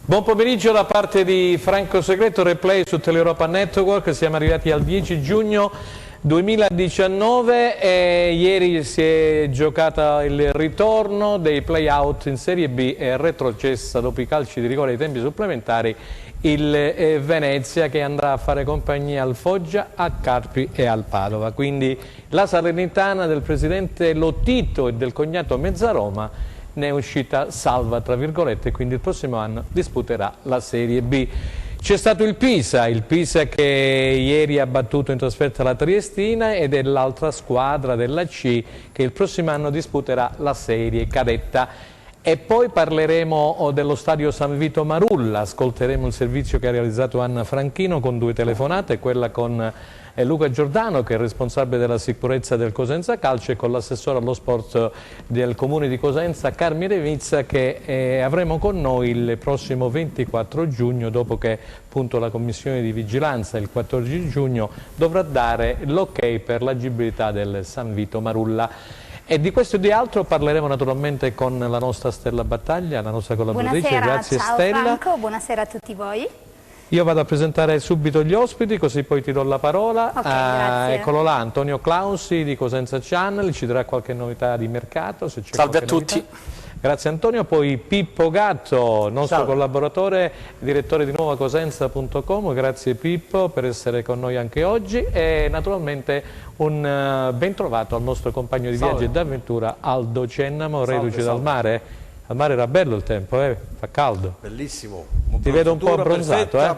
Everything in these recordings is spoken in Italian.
Buon pomeriggio da parte di Franco Segreto, replay su Teleeuropa Network. Siamo arrivati al 10 giugno 2019 e ieri si è giocata il ritorno dei play-out in Serie B e retrocessa dopo i calci di rigore ai tempi supplementari il Venezia, che andrà a fare compagnia al Foggia, a Carpi e al Padova. Quindi la Salernitana del presidente Lotito e del cognato Mezzaroma ne è uscita salva, tra virgolette, e quindi il prossimo anno disputerà la Serie B. C'è stato il Pisa che ieri ha battuto in trasferta la Triestina ed è l'altra squadra della C che il prossimo anno disputerà la Serie Cadetta. E poi parleremo dello stadio San Vito Marulla, ascolteremo il servizio che ha realizzato Anna Franchino con 2 telefonate, quella con Luca Giordano, che è responsabile della sicurezza del Cosenza Calcio, e con l'assessore allo sport del comune di Cosenza, Carmine Vizza, che avremo con noi il prossimo 24 giugno, dopo che appunto la commissione di vigilanza il 14 giugno dovrà dare l'ok per l'agibilità del San Vito Marulla. E di questo e di altro parleremo naturalmente con la nostra Stella Battaglia, la nostra collaboratrice. Buonasera, grazie ciao Stella. Franco, buonasera a tutti voi. Io vado a presentare subito gli ospiti, così poi ti do la parola. Okay, eccolo là, Antonio Clausi di Cosenza Channel, ci darà qualche novità di mercato. Se Salve a tutti. Novità. Grazie Antonio. Poi Pippo Gatto, nostro collaboratore, direttore di nuovacosenza.com. Grazie Pippo per essere con noi anche oggi, e naturalmente un ben trovato al nostro compagno di viaggio e d'avventura Aldo Cennamo, reduce dal mare. Al mare era bello il tempo, fa caldo. Bellissimo. Ti vedo un po' abbronzato,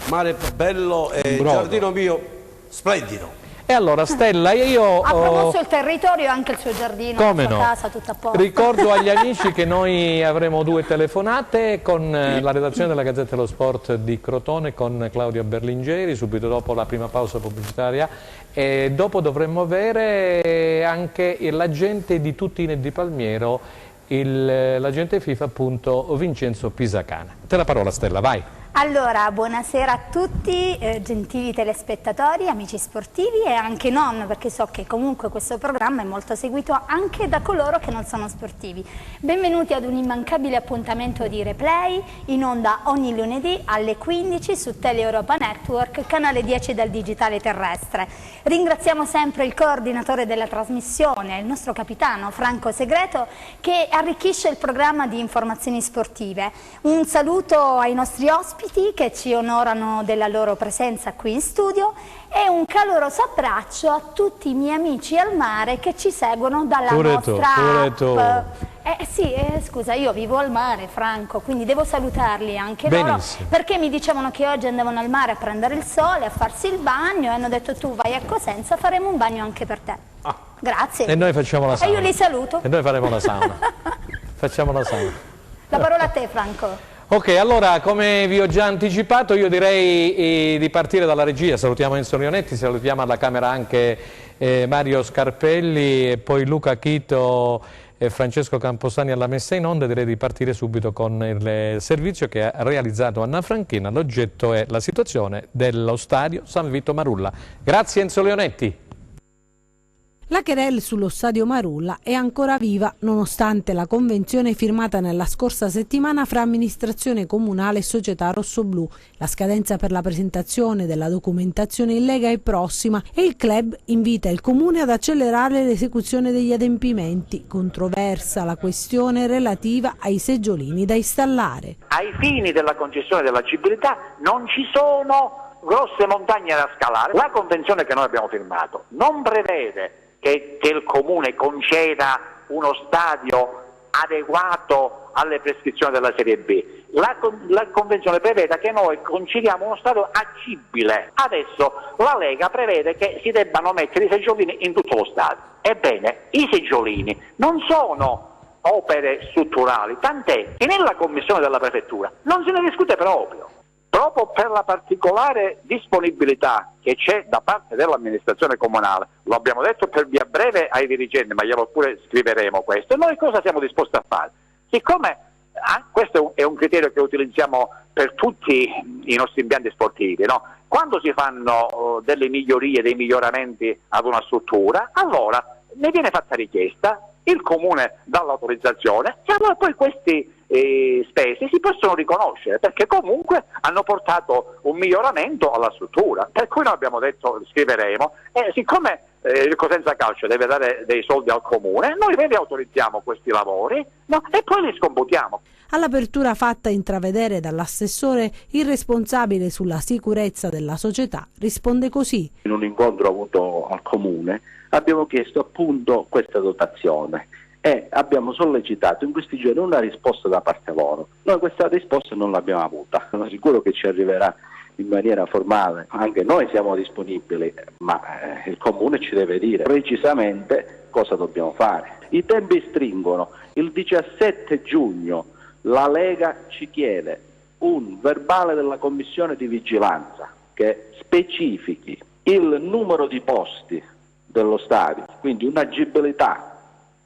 Mare bello e giardino mio splendido. E allora Stella, io ha promosso il territorio e anche il suo giardino, la sua casa, tutta a posto. Ricordo agli amici che noi avremo 2 telefonate con la redazione della Gazzetta dello Sport di Crotone con Claudia Berlingeri, subito dopo la prima pausa pubblicitaria, e dopo dovremmo avere anche l'agente di Tuttine e di Palmiero, l'agente FIFA appunto Vincenzo Pisacana. Te la parola Stella, vai. Allora, buonasera a tutti, gentili telespettatori, amici sportivi e anche non, perché so che comunque questo programma è molto seguito anche da coloro che non sono sportivi. Benvenuti ad un immancabile appuntamento di replay, in onda ogni lunedì alle 15 su Teleeuropa Network, canale 10 del digitale terrestre. Ringraziamo sempre il coordinatore della trasmissione, il nostro capitano Franco Segreto, che arricchisce il programma di informazioni sportive. Un saluto ai nostri ospiti che ci onorano della loro presenza qui in studio, e un caloroso abbraccio a tutti i miei amici al mare che ci seguono dalla nostra app. Scusa, io vivo al mare, Franco, quindi devo salutarli anche loro, perché mi dicevano che oggi andavano al mare a prendere il sole, a farsi il bagno, e hanno detto: tu vai a Cosenza, faremo un bagno anche per te. Grazie. E noi facciamo la sauna. E io li saluto. E noi faremo la sauna. Facciamo la sauna. La parola a te, Franco. Ok, allora, come vi ho già anticipato, io direi di partire dalla regia. Salutiamo Enzo Leonetti, salutiamo alla Camera anche Mario Scarpelli, e poi Luca Chito e Francesco Camposani alla messa in onda. Direi di partire subito con il servizio che ha realizzato Anna Franchina. L'oggetto è la situazione dello stadio San Vito Marulla. Grazie Enzo Leonetti. La querelle sullo stadio Marulla è ancora viva nonostante la convenzione firmata nella scorsa settimana fra amministrazione comunale e società rossoblù. La scadenza per la presentazione della documentazione in Lega è prossima e il club invita il comune ad accelerare l'esecuzione degli adempimenti. Controversa la questione relativa ai seggiolini da installare. Ai fini della concessione dell'agibilità non ci sono grosse montagne da scalare. La convenzione che noi abbiamo firmato non prevede che il comune conceda uno stadio adeguato alle prescrizioni della Serie B. La convenzione prevede che noi concediamo uno stadio agibile. Adesso la Lega prevede che si debbano mettere i seggiolini in tutto lo stadio. Ebbene, i seggiolini non sono opere strutturali, tant'è che nella commissione della prefettura non se ne discute proprio. Proprio per la particolare disponibilità che c'è da parte dell'amministrazione comunale, lo abbiamo detto per via breve ai dirigenti, ma glielo pure scriveremo questo, e noi cosa siamo disposti a fare? Siccome questo è un criterio che utilizziamo per tutti i nostri impianti sportivi, no? Quando si fanno delle migliorie, dei miglioramenti ad una struttura, allora ne viene fatta richiesta il Comune dà l'autorizzazione e allora poi questi spese si possono riconoscere perché comunque hanno portato un miglioramento alla struttura, per cui noi abbiamo detto scriveremo e siccome il Cosenza Calcio deve dare dei soldi al Comune, noi ve li autorizziamo questi lavori, no? E poi li scomputiamo. All'apertura fatta intravedere dall'assessore, il responsabile sulla sicurezza della società risponde così. In un incontro avuto al Comune abbiamo chiesto appunto questa dotazione e abbiamo sollecitato in questi giorni una risposta da parte loro. Noi questa risposta non l'abbiamo avuta, sono sicuro che ci arriverà in maniera formale, anche noi siamo disponibili, ma il Comune ci deve dire precisamente cosa dobbiamo fare. I tempi stringono, il 17 giugno la Lega ci chiede un verbale della Commissione di Vigilanza che specifichi il numero di posti dello stadio, quindi un'agibilità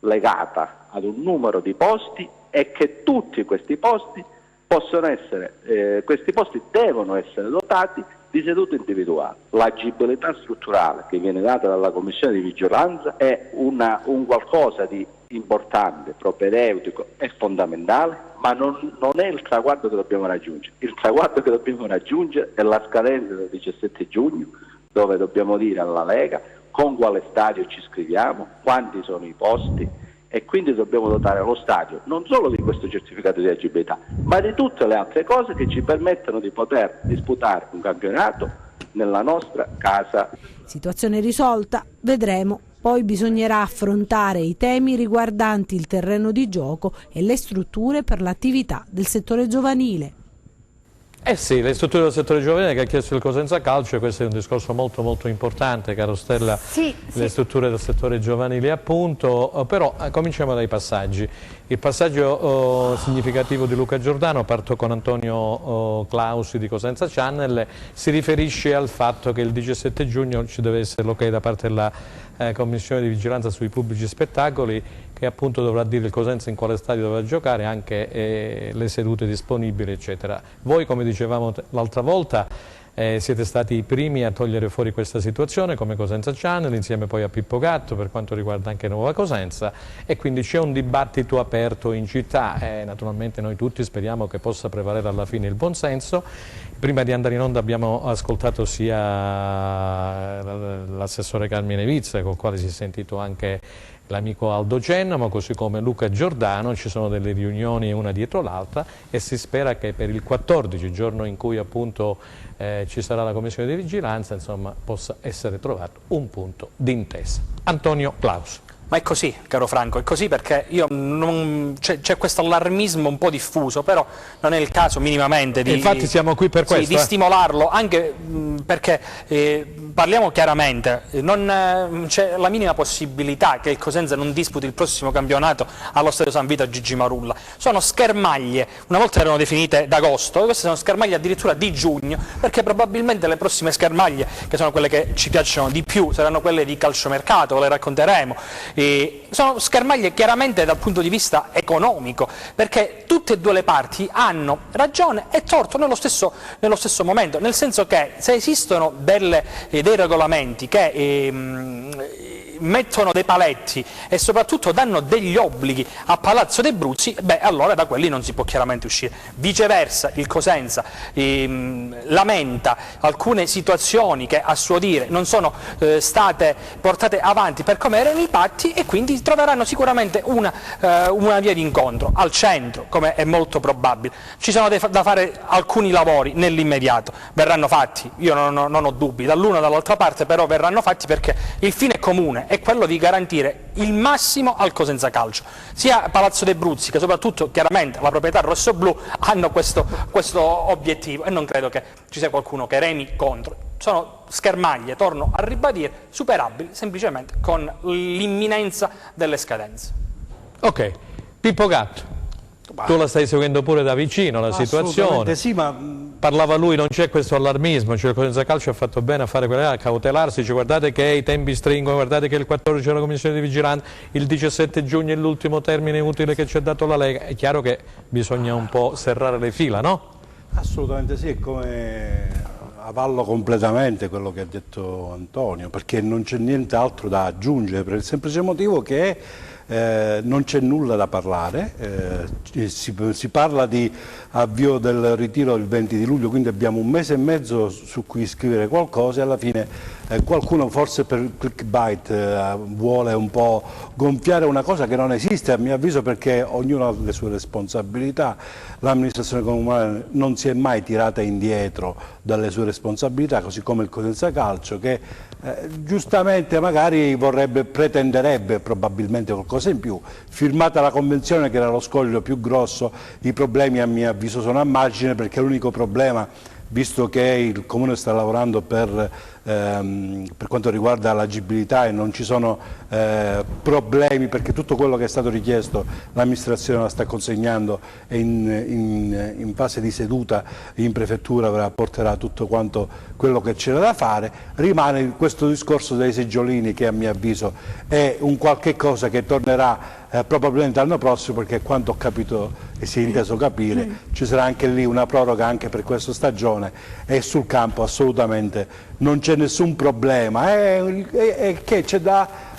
legata ad un numero di posti e che tutti questi posti possono essere, questi posti devono essere dotati di sedute individuali. L'agibilità strutturale che viene data dalla Commissione di Vigilanza è un qualcosa di importante, propedeutico e fondamentale, ma non è il traguardo che dobbiamo raggiungere. Il traguardo che dobbiamo raggiungere è la scadenza del 17 giugno, dove dobbiamo dire alla Lega con quale stadio ci iscriviamo, quanti sono i posti e quindi dobbiamo dotare lo stadio non solo di questo certificato di agibilità, ma di tutte le altre cose che ci permettono di poter disputare un campionato nella nostra casa. Situazione risolta? Vedremo. Poi bisognerà affrontare i temi riguardanti il terreno di gioco e le strutture per l'attività del settore giovanile. Eh sì, le strutture del settore giovanile che ha chiesto il Cosenza Calcio, questo è un discorso molto molto importante, caro Stella, le strutture del settore giovanile appunto, però cominciamo dai passaggi. Il passaggio significativo di Luca Giordano, parto con Antonio Clausi di Cosenza Channel, si riferisce al fatto che il 17 giugno ci deve essere l'ok da parte della Commissione di Vigilanza sui pubblici spettacoli, che appunto dovrà dire il Cosenza in quale stadio dovrà giocare, anche le sedute disponibili eccetera. Voi, come dicevamo l'altra volta, siete stati i primi a togliere fuori questa situazione come Cosenza Channel, insieme poi a Pippo Gatto per quanto riguarda anche Nuova Cosenza, e quindi c'è un dibattito aperto in città e naturalmente noi tutti speriamo che possa prevalere alla fine il buonsenso. Prima di andare in onda abbiamo ascoltato sia l'assessore Carmine Vizza, con il quale si è sentito anche l'amico Aldo Cennamo, così come Luca Giordano. Ci sono delle riunioni una dietro l'altra e si spera che per il 14, giorno in cui appunto ci sarà la commissione di vigilanza, insomma, possa essere trovato un punto d'intesa. Antonio Clausi. Ma è così, caro Franco, è così perché c'è questo allarmismo un po' diffuso, però non è il caso minimamente di, infatti siamo qui per questo, di stimolarlo, anche perché parliamo chiaramente, non c'è la minima possibilità che il Cosenza non disputi il prossimo campionato allo Stadio San Vito a Gigi Marulla. Sono schermaglie, una volta erano definite d'agosto, queste sono schermaglie addirittura di giugno, perché probabilmente le prossime schermaglie, che sono quelle che ci piacciono di più, saranno quelle di calciomercato, le racconteremo. Sono schermaglie chiaramente dal punto di vista economico, perché tutte e due le parti hanno ragione e torto nello stesso momento, nel senso che se esistono dei regolamenti che mettono dei paletti e soprattutto danno degli obblighi a Palazzo dei Bruzzi, beh, allora da quelli non si può chiaramente uscire. Viceversa il Cosenza lamenta alcune situazioni che a suo dire non sono state portate avanti per come erano i patti e quindi troveranno sicuramente una via di incontro al centro, come è molto probabile. Ci sono da fare alcuni lavori nell'immediato, verranno fatti, io non ho dubbi, dall'una e dall'altra parte, però verranno fatti perché il fine è comune, è quello di garantire il massimo al Cosenza Calcio. Sia Palazzo dei Bruzzi che soprattutto chiaramente la proprietà rossoblu hanno questo obiettivo e non credo che ci sia qualcuno che remi contro. Sono schermaglie, torno a ribadire, superabili semplicemente con l'imminenza delle scadenze. Ok, Pippo Gatto. Tu la stai seguendo pure da vicino la situazione. Sì, ma parlava lui, non c'è questo allarmismo, cioè il Cosenza Calcio ha fatto bene a fare quella, a cautelarsi, cioè, guardate che i tempi stringono, guardate che il 14 è la commissione di vigilanza, il 17 giugno è l'ultimo termine utile che ci ha dato la Lega. È chiaro che bisogna un po' serrare le fila, no? Assolutamente sì, è come avallo completamente quello che ha detto Antonio, perché non c'è niente altro da aggiungere, per il semplice motivo che non c'è nulla da parlare, si parla di avvio del ritiro il 20 di luglio, quindi abbiamo un mese e mezzo su cui scrivere qualcosa e alla fine qualcuno forse per il clickbait vuole un po' gonfiare una cosa che non esiste a mio avviso, perché ognuno ha le sue responsabilità. L'amministrazione comunale non si è mai tirata indietro dalle sue responsabilità, così come il Cosenza Calcio che giustamente magari pretenderebbe probabilmente qualcosa in più. Firmata la convenzione, che era lo scoglio più grosso, i problemi a mio avviso sono a margine, perché l'unico problema, visto che il Comune sta lavorando per quanto riguarda l'agibilità e non ci sono problemi, perché tutto quello che è stato richiesto l'amministrazione la sta consegnando e in fase di seduta in prefettura porterà tutto quanto quello che c'era da fare. Rimane questo discorso dei seggiolini, che a mio avviso è un qualche cosa che tornerà probabilmente l'anno prossimo, perché quanto ho capito e si è inteso capire ci sarà anche lì una proroga anche per questa stagione, e sul campo assolutamente non c'è nessun problema, è che c'è da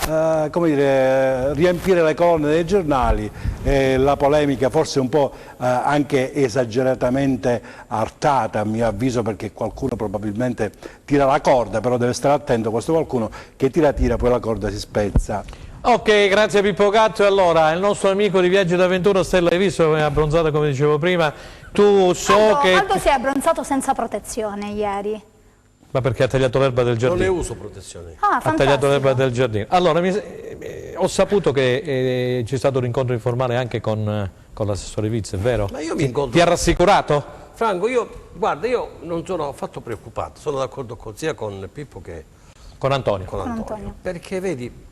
come dire, riempire le colonne dei giornali, la polemica forse un po' anche esageratamente artata a mio avviso, perché qualcuno probabilmente tira la corda, però deve stare attento questo qualcuno che tira poi la corda si spezza. Ok, grazie Pippo Gatto. Allora, il nostro amico di Viaggio d'Avventura, Stella, hai visto come è abbronzato, come dicevo prima? Tu Aldo si è abbronzato senza protezione ieri. Ma perché ha tagliato l'erba del giardino? Non ne uso protezione. Ah, ha tagliato l'erba del giardino. Allora, ho saputo che c'è stato un incontro informale anche con l'assessore Vizzi, è vero? Ma io mi incontro... Ti ha rassicurato? Franco, guarda, io non sono affatto preoccupato, sono d'accordo sia con Pippo che con Antonio. Perché vedi,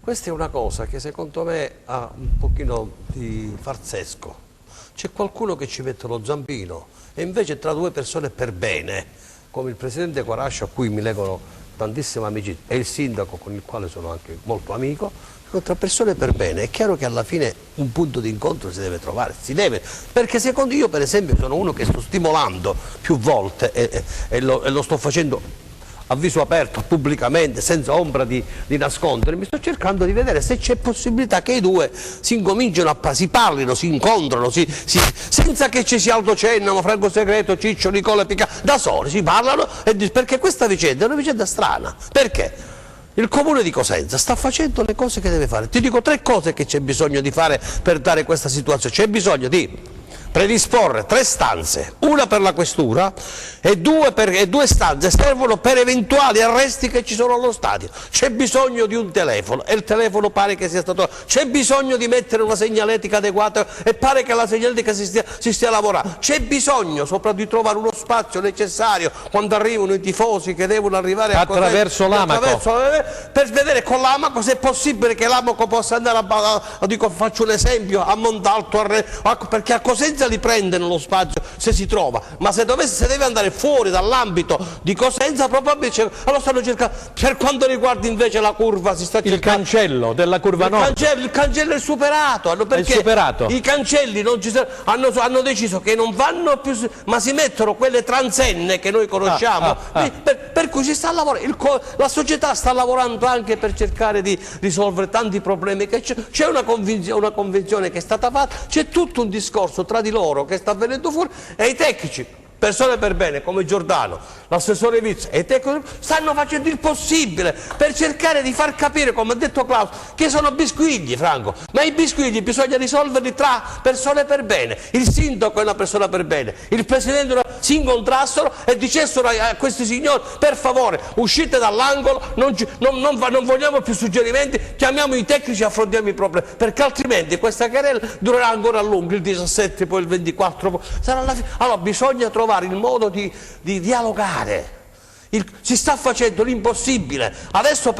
questa è una cosa che secondo me ha un pochino di farsesco. C'è qualcuno che ci mette lo zampino e invece tra due persone per bene, come il presidente Quarascio, a cui mi legano tantissima amicizia, e il sindaco con il quale sono anche molto amico, tra persone per bene, è chiaro che alla fine un punto di incontro si deve trovare, perché secondo io per esempio sono uno che sto stimolando più volte e lo sto facendo a viso aperto, pubblicamente, senza ombra di nascondere, mi sto cercando di vedere se c'è possibilità che i due si incominciano si parlino, si incontrano, senza che ci sia Aldo Cennamo, Franco Segreto, Ciccio, Nicola Picca, da soli si parlano, perché questa vicenda è una vicenda strana. Perché? Il Comune di Cosenza sta facendo le cose che deve fare. Ti dico 3 cose che c'è bisogno di fare per dare questa situazione. C'è bisogno di predisporre 3 stanze, una per la questura e 2 stanze servono per eventuali arresti che ci sono allo stadio. C'è bisogno di un telefono e il telefono pare che sia stato... C'è bisogno di mettere una segnaletica adeguata e pare che la segnaletica si stia lavorando. C'è bisogno soprattutto di trovare uno spazio necessario quando arrivano i tifosi che devono arrivare attraverso l'Amaco, per vedere con l'Amaco se è possibile che l'Amaco possa andare faccio un esempio, a Montalto, perché a Cosenza li prende nello spazio se si trova, ma se deve andare fuori dall'ambito di Cosenza probabilmente allora stanno cercando. Per quanto riguarda invece la curva si sta cercando il cancello della curva nord. Il cancello è superato, perché i cancelli non ci hanno deciso che non vanno più, ma si mettono quelle transenne che noi conosciamo, per cui si sta lavorando, la società sta lavorando anche per cercare di risolvere tanti problemi che c'è una convenzione che è stata fatta, c'è tutto un discorso tra di loro che sta venendo fuori e i tecnici, persone per bene come Giordano, l'assessore Vizzi e i tecnici stanno facendo il possibile per cercare di far capire, come ha detto Claudio, che sono bisquigli, Franco, ma i bisquigli bisogna risolverli tra persone per bene. Il sindaco è una persona per bene, il presidente si incontrassero e dicessero a questi signori: per favore uscite dall'angolo, non vogliamo più suggerimenti, chiamiamo i tecnici e affrontiamo i problemi, perché altrimenti questa querela durerà ancora a lungo, il 17 poi il 24 sarà la fine. Allora bisogna trovare il modo di dialogare. Si sta facendo l'impossibile, adesso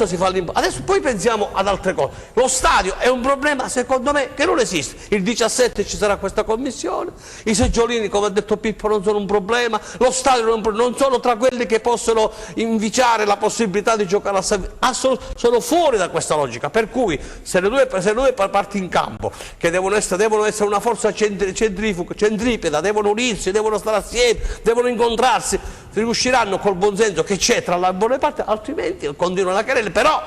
si fa l'impossibile, adesso poi pensiamo ad altre cose. Lo stadio è un problema secondo me che non esiste, il 17 ci sarà questa commissione, i seggiolini come ha detto Pippo non sono un problema, lo stadio non sono tra quelli che possono inviciare la possibilità di giocare a San Siro, sono fuori da questa logica, per cui se le due parti in campo che devono essere una forza centripeta, devono unirsi, devono stare assieme, devono incontrarsi, riusciranno col buonsenso che c'è tra le buone parti, altrimenti continuano la querela. Però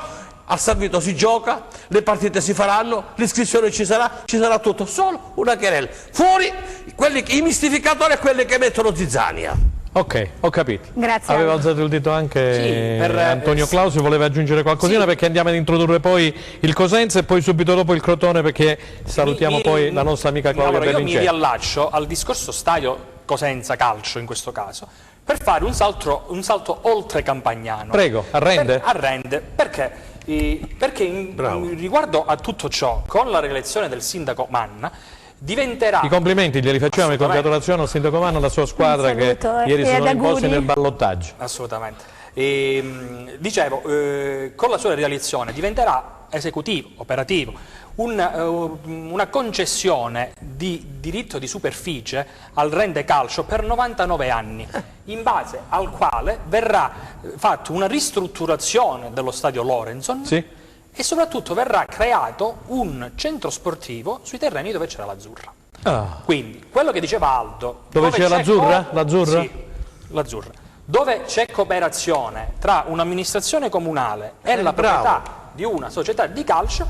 al San Vito si gioca, le partite si faranno, l'iscrizione ci sarà tutto, solo una querela. Fuori i mistificatori e quelli che mettono zizzania. Ok, ho capito. Grazie. Aveva alzato il dito anche Antonio Clausi, voleva aggiungere qualcosina perché andiamo ad introdurre poi il Cosenza e poi subito dopo il Crotone, perché salutiamo poi la nostra amica Claudia Berlincini. Io mi riallaccio al discorso stadio Cosenza Calcio in questo caso, per fare un salto oltre campagnano. Prego, arrende? Arrende, perché riguardo a tutto ciò, con la rielezione del sindaco Manna, diventerà... I complimenti glieli facciamo, le congratulazioni al sindaco Manna e alla sua squadra che ieri sono imposti nel ballottaggio. Assolutamente. Dicevo, con la sua realizzazione diventerà esecutivo, operativo, una concessione di diritto di superficie al Rende Calcio per 99 anni, in base al quale verrà fatta una ristrutturazione dello stadio Lorenzo. Sì. E soprattutto verrà creato un centro sportivo sui terreni dove c'era l'Azzurra. Quindi, quello che diceva Aldo... Dove c'è l'Azzurra? Sì, l'Azzurra. Dove c'è cooperazione tra un'amministrazione comunale e la proprietà di una società di calcio,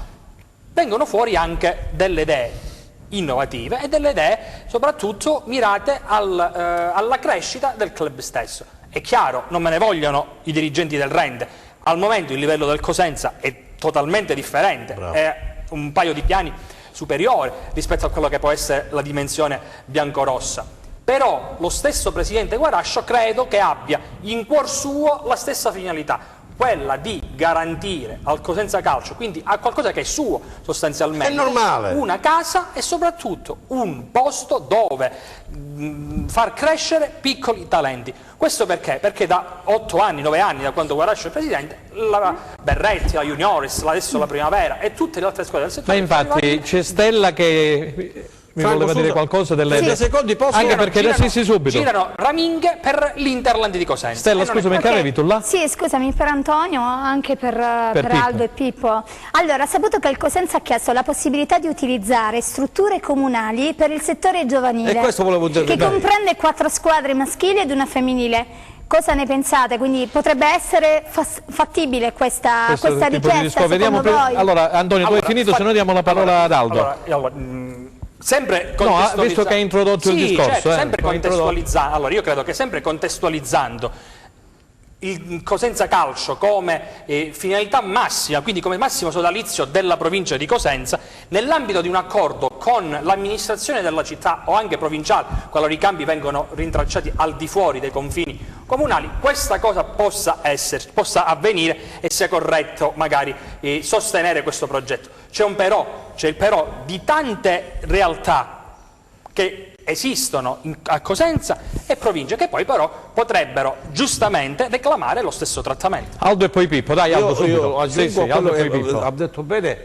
vengono fuori anche delle idee innovative e delle idee soprattutto mirate alla crescita del club stesso. È chiaro, non me ne vogliono i dirigenti del Rende, al momento il livello del Cosenza è totalmente differente, è un paio di piani superiore rispetto a quello che può essere la dimensione biancorossa. Però lo stesso presidente Guarascio credo che abbia in cuor suo la stessa finalità, quella di garantire al Cosenza Calcio, quindi a qualcosa che è suo sostanzialmente, è normale, una casa e soprattutto un posto dove far crescere piccoli talenti. Questo perché? Perché da 8 anni, 9 anni, da quando Guarascio è presidente, la Berretti, la Junioris, adesso la Primavera e tutte le altre squadre del settore... Ma infatti c'è Stella che... Mi voleva dire qualcosa delle... secondi posso... Anche perché adesso subito. Girano raminghe per l'Interland di Cosenza. Stella, scusami, che avevi tu là? Sì, scusami, per Antonio, anche per Aldo e Pippo. Allora, saputo che il Cosenza ha chiesto la possibilità di utilizzare strutture comunali per il settore giovanile, e questo volevo dire, che comprende 4 squadre maschili ed una femminile. Cosa ne pensate? Quindi potrebbe essere fattibile questa richiesta, secondo voi? Allora, Antonio, tu hai finito, se no diamo la parola ad Aldo. Sempre visto che hai introdotto il discorso, certo, sempre contestualizzando. Allora, io credo che sempre contestualizzando il Cosenza Calcio come finalità massima, quindi come massimo sodalizio della provincia di Cosenza, nell'ambito di un accordo con l'amministrazione della città o anche provinciale, qualora i cambi vengono rintracciati al di fuori dei confini comunali, questa cosa possa avvenire e sia corretto magari sostenere questo progetto. C'è il però di tante realtà che esistono a Cosenza e province che poi però potrebbero giustamente reclamare lo stesso trattamento. Aldo e poi Pippo, dai Aldo subito. Io aggiungo quello che ha detto bene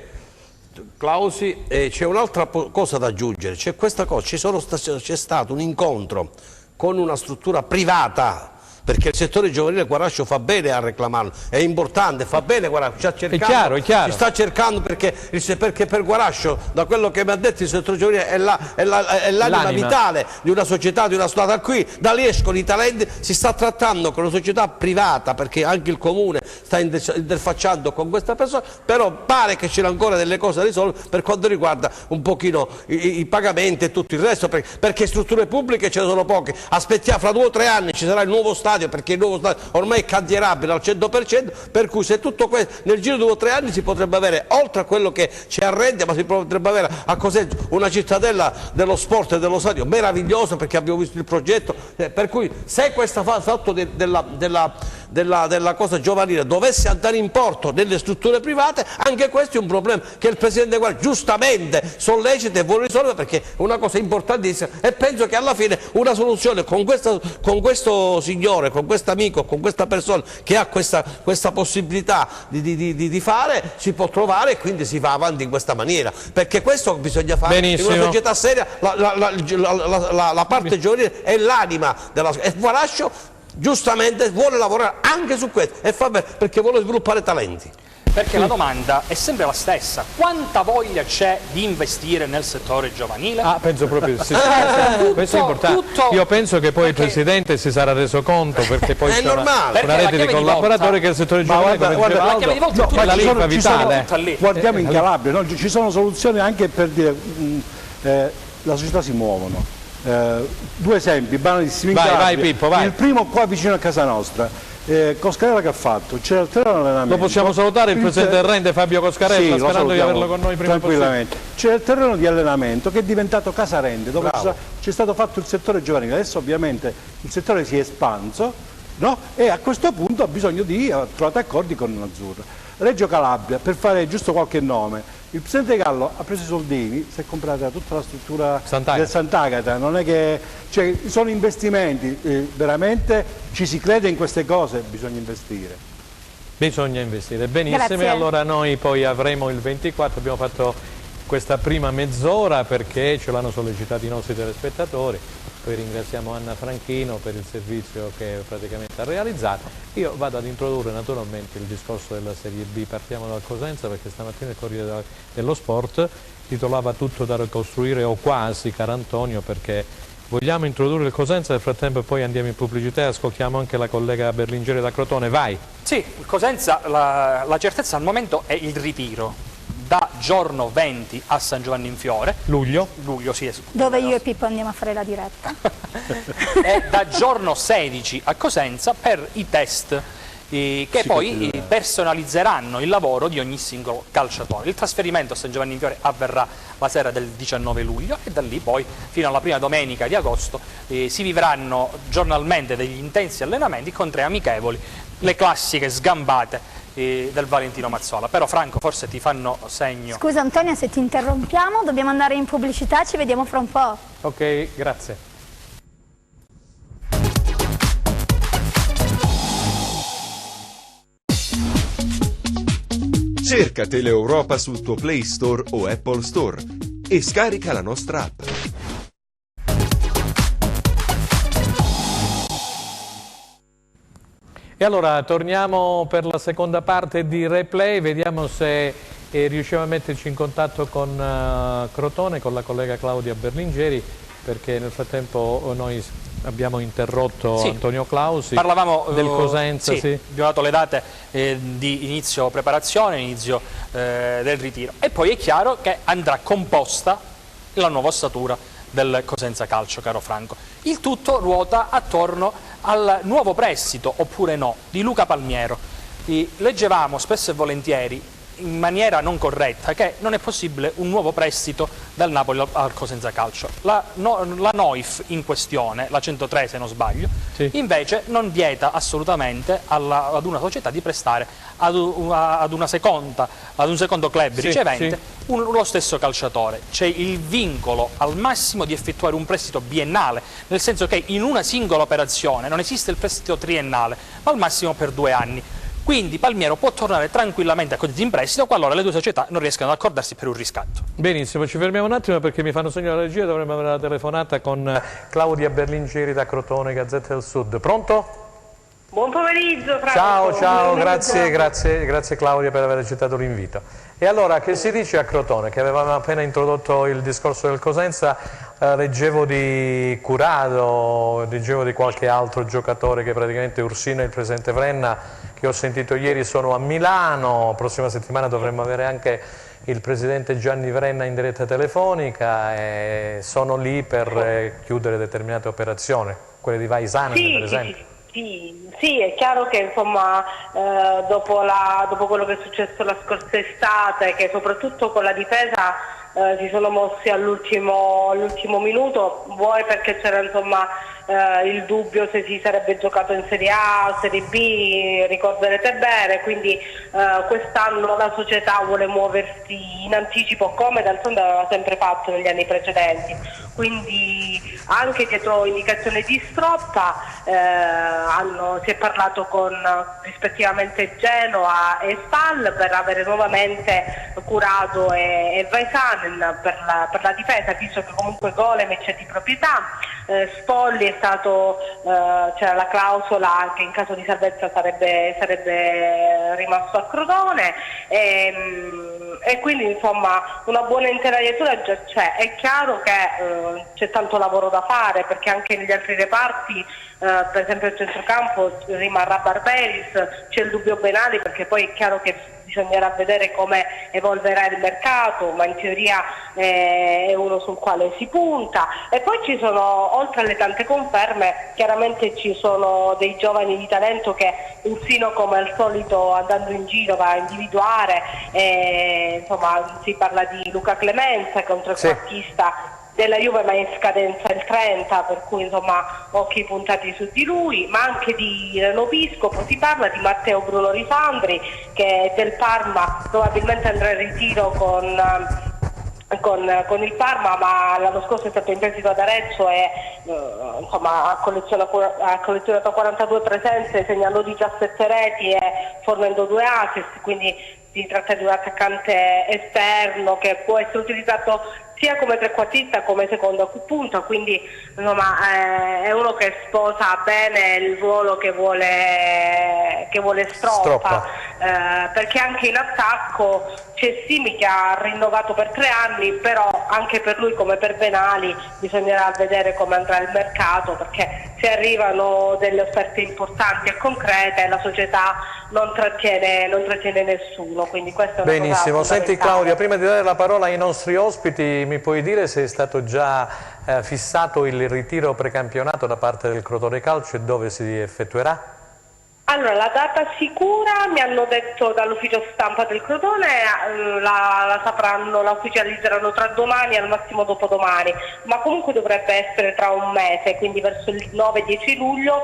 Clausi, c'è un'altra cosa da aggiungere, c'è questa cosa, c'è stato un incontro con una struttura privata, perché il settore giovanile Guarascio fa bene a reclamarlo, è importante, fa bene Guarascio, è chiaro. Ci sta cercando perché per Guarascio, da quello che mi ha detto il settore giovanile, è l'anima vitale di una società, di una strada qui, da lì escono i talenti, si sta trattando con una società privata, perché anche il comune sta interfacciando con questa persona, però pare che c'erano ancora delle cose da risolvere per quanto riguarda un pochino i pagamenti e tutto il resto, perché strutture pubbliche ce ne sono poche, aspettiamo, fra 2 o 3 anni ci sarà il nuovo stadio, perché il nuovo stadio ormai è cantierabile al 100%, per cui se tutto questo nel giro di 2 o 3 anni si potrebbe avere, oltre a quello che c'è a Rende, ma si potrebbe avere a Cosenza una cittadella dello sport e dello stadio meravigliosa, perché abbiamo visto il progetto, per cui se questa fatto della cosa giovanile dovesse andare in porto nelle strutture private, anche questo è un problema che il Presidente Guarascio giustamente sollecita e vuole risolvere, perché è una cosa importantissima, e penso che alla fine una soluzione con questo signore, con questo amico, con questa persona che ha questa possibilità di fare, si può trovare, e quindi si va avanti in questa maniera, perché questo bisogna fare. Benissimo. In una società seria la parte giovanile è l'anima della società, e Guarascio giustamente vuole lavorare anche su questo e fa bene, perché vuole sviluppare talenti. perché la domanda è sempre la stessa: quanta voglia c'è di investire nel settore giovanile? Penso proprio sì. Questo è importante. Io penso che poi il Presidente si sarà reso conto, perché poi c'è una rete di collaboratori che il settore giovanile, la linfa vitale. Guardiamo in Calabria, no? Ci sono soluzioni anche per dire la società si muovono. Due esempi banalissimi in Calabria. Vai Pippo, vai. Il primo qua vicino a casa nostra. Coscarella che ha fatto? C'era il terreno allenamento. Lo possiamo salutare il presidente del Rende, Fabio Coscarella, sì, sperando di averlo con noi prima tranquillamente. C'era il terreno di allenamento che è diventato Casa Rende, dove c'è stato fatto il settore giovanile. Adesso ovviamente il settore si è espanso, no? E a questo punto ha bisogno di trovare accordi con l'Azzurra. Reggio Calabria, per fare giusto qualche nome, il presidente Gallo ha preso i soldini, si è comprata tutta la struttura del Sant'Agata, non è che, cioè, sono investimenti, veramente ci si crede in queste cose, bisogna investire. Bisogna investire, benissimo. Grazie. E allora noi poi avremo il 24, abbiamo fatto questa prima mezz'ora perché ce l'hanno sollecitato i nostri telespettatori. Poi ringraziamo Anna Franchino per il servizio che praticamente ha realizzato. Io vado ad introdurre naturalmente il discorso della Serie B. Partiamo dal Cosenza, perché stamattina il Corriere dello Sport titolava Tutto da ricostruire o quasi, caro Antonio, perché vogliamo introdurre il Cosenza, nel frattempo poi andiamo in pubblicità e ascoltiamo anche la collega Berlingeri da Crotone. Vai! Sì, il Cosenza, la certezza al momento è il ritiro. Da giorno 20 a San Giovanni in Fiore. Luglio, sì. Dove io e Pippo andiamo a fare la diretta. E da giorno 16 a Cosenza per i test che poi personalizzeranno il lavoro di ogni singolo calciatore. Il trasferimento a San Giovanni in Fiore avverrà la sera del 19 luglio e da lì poi fino alla prima domenica di agosto si vivranno giornalmente degli intensi allenamenti con 3 amichevoli, le classiche sgambate del Valentino Mazzola. Però Franco, forse ti fanno segno. Scusa Antonio se ti interrompiamo, dobbiamo andare in pubblicità, ci vediamo fra un po'. ok, grazie. Cerca Teleeuropa sul tuo Play Store o Apple Store e scarica la nostra app. E allora torniamo per la seconda parte di Replay, vediamo se riusciamo a metterci in contatto con Crotone, con la collega Claudia Berlingeri, perché nel frattempo noi abbiamo interrotto Antonio Clausi. Parlavamo del Cosenza. Abbiamo dato le date di inizio preparazione, inizio del ritiro, e poi è chiaro che andrà composta la nuova ossatura del Cosenza Calcio, caro Franco. Il tutto ruota attorno al nuovo prestito, oppure no, di Luca Palmiero. Leggevamo spesso e volentieri in maniera non corretta che non è possibile un nuovo prestito dal Napoli al Cosenza Calcio. La NOIF in questione, la 103 se non sbaglio, invece non vieta assolutamente ad una società di prestare ad un secondo club ricevente lo stesso calciatore. C'è il vincolo al massimo di effettuare un prestito biennale, nel senso che in una singola operazione non esiste il prestito triennale, ma al massimo per 2 anni. Quindi Palmiero può tornare tranquillamente a Cosenza in prestito qualora le due società non riescano ad accordarsi per un riscatto. Benissimo, ci fermiamo un attimo perché mi fanno segno la regia, dovremmo avere la telefonata con Claudia Berlingeri da Crotone, Gazzetta del Sud. Pronto? Buon pomeriggio Franco. Ciao, grazie Claudia per aver accettato l'invito. E allora, che si dice a Crotone? Che avevamo appena introdotto il discorso del Cosenza, leggevo di Curado, leggevo di qualche altro giocatore che praticamente Ursino e il presidente Vrenna, che ho sentito ieri, sono a Milano. Prossima settimana dovremmo avere anche il presidente Gianni Vrenna in diretta telefonica e sono lì per chiudere determinate operazioni, quelle di Vaisano per esempio. Sì, è chiaro che insomma dopo quello che è successo la scorsa estate, che soprattutto con la difesa si sono mossi all'ultimo minuto, vuoi perché c'era insomma il dubbio se si sarebbe giocato in Serie A o Serie B, ricorderete bene, quindi quest'anno la società vuole muoversi in anticipo come d'altronde aveva sempre fatto negli anni precedenti. quindi anche dietro indicazione di Stroppa si è parlato con rispettivamente Genoa e Spal per avere nuovamente Curado e Vaisanen per la difesa, visto che comunque Golemic è di proprietà. Spolli è stato, c'era la clausola che in caso di salvezza sarebbe rimasto a Crotone, e quindi insomma una buona intelaiatura già c'è. È chiaro che c'è tanto lavoro da fare, perché anche negli altri reparti, per esempio il centrocampo rimarrà Barberis, c'è il dubbio Benali, perché poi è chiaro che bisognerà vedere come evolverà il mercato, ma in teoria è uno sul quale si punta. E poi ci sono, oltre alle tante conferme, chiaramente ci sono dei giovani di talento che Ursino, come al solito andando in giro, va a individuare. Insomma, si parla di Luca Clemenza, che è un trequartista della Juve, ma è in scadenza il 30, per cui insomma occhi puntati su di lui, ma anche di Reno Piscopo. Si parla di Matteo Bruno Risandri, che del Parma probabilmente andrà in ritiro con il Parma, ma l'anno scorso è stato in prestito ad Arezzo e insomma ha collezionato 42 presenze, segnando 17 reti e fornendo 2 assist, quindi si tratta di un attaccante esterno che può essere utilizzato sia come trequartista come seconda punta, quindi insomma è uno che sposa bene il ruolo che vuole Stroppa. Perché anche in attacco c'è Simi che ha rinnovato per 3 anni, però anche per lui come per Benali bisognerà vedere come andrà il mercato, perché se arrivano delle offerte importanti e concrete la società non trattiene nessuno, quindi questo è una Benissimo. cosa Senti Claudia, prima di dare la parola ai nostri ospiti, mi puoi dire se è stato già fissato il ritiro precampionato da parte del Crotone Calcio e dove si effettuerà? Allora, la data sicura mi hanno detto dall'ufficio stampa del Crotone, la sapranno, la ufficializzeranno tra domani e al massimo dopodomani, ma comunque dovrebbe essere tra un mese, quindi verso il 9-10 luglio,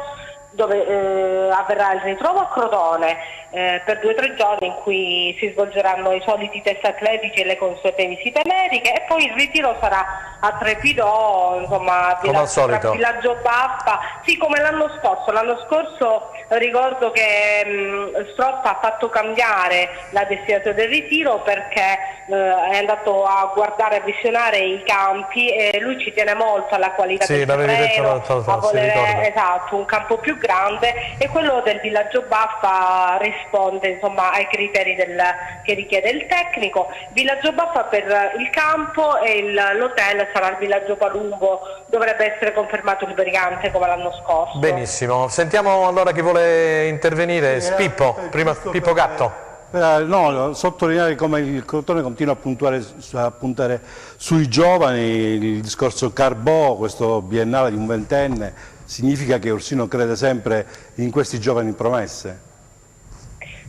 dove avverrà il ritrovo a Crotone per 2 o 3 giorni in cui si svolgeranno i soliti test atletici e le consuete visite mediche, e poi il ritiro sarà a Trepidò, insomma, Villaggio Baffa, sì, come l'anno scorso. L'anno scorso ricordo che Stroppa ha fatto cambiare la destinazione del ritiro perché è andato a guardare, a visionare i campi, e lui ci tiene molto alla qualità del terreno, a volere un campo più grande, e quello del Villaggio Baffa risponde insomma ai criteri che richiede il tecnico. Villaggio Baffa per il campo, e l'hotel sarà il Villaggio Palumbo, dovrebbe essere confermato il Brigante come l'anno scorso. Benissimo, sentiamo allora chi vuole intervenire. Pippo, prima Pippo Gatto. No, sottolineare come il Crotone continua a puntare sui giovani. Il discorso Carbò, questo biennale di un 20enne, significa che Ursino crede sempre in questi giovani promesse.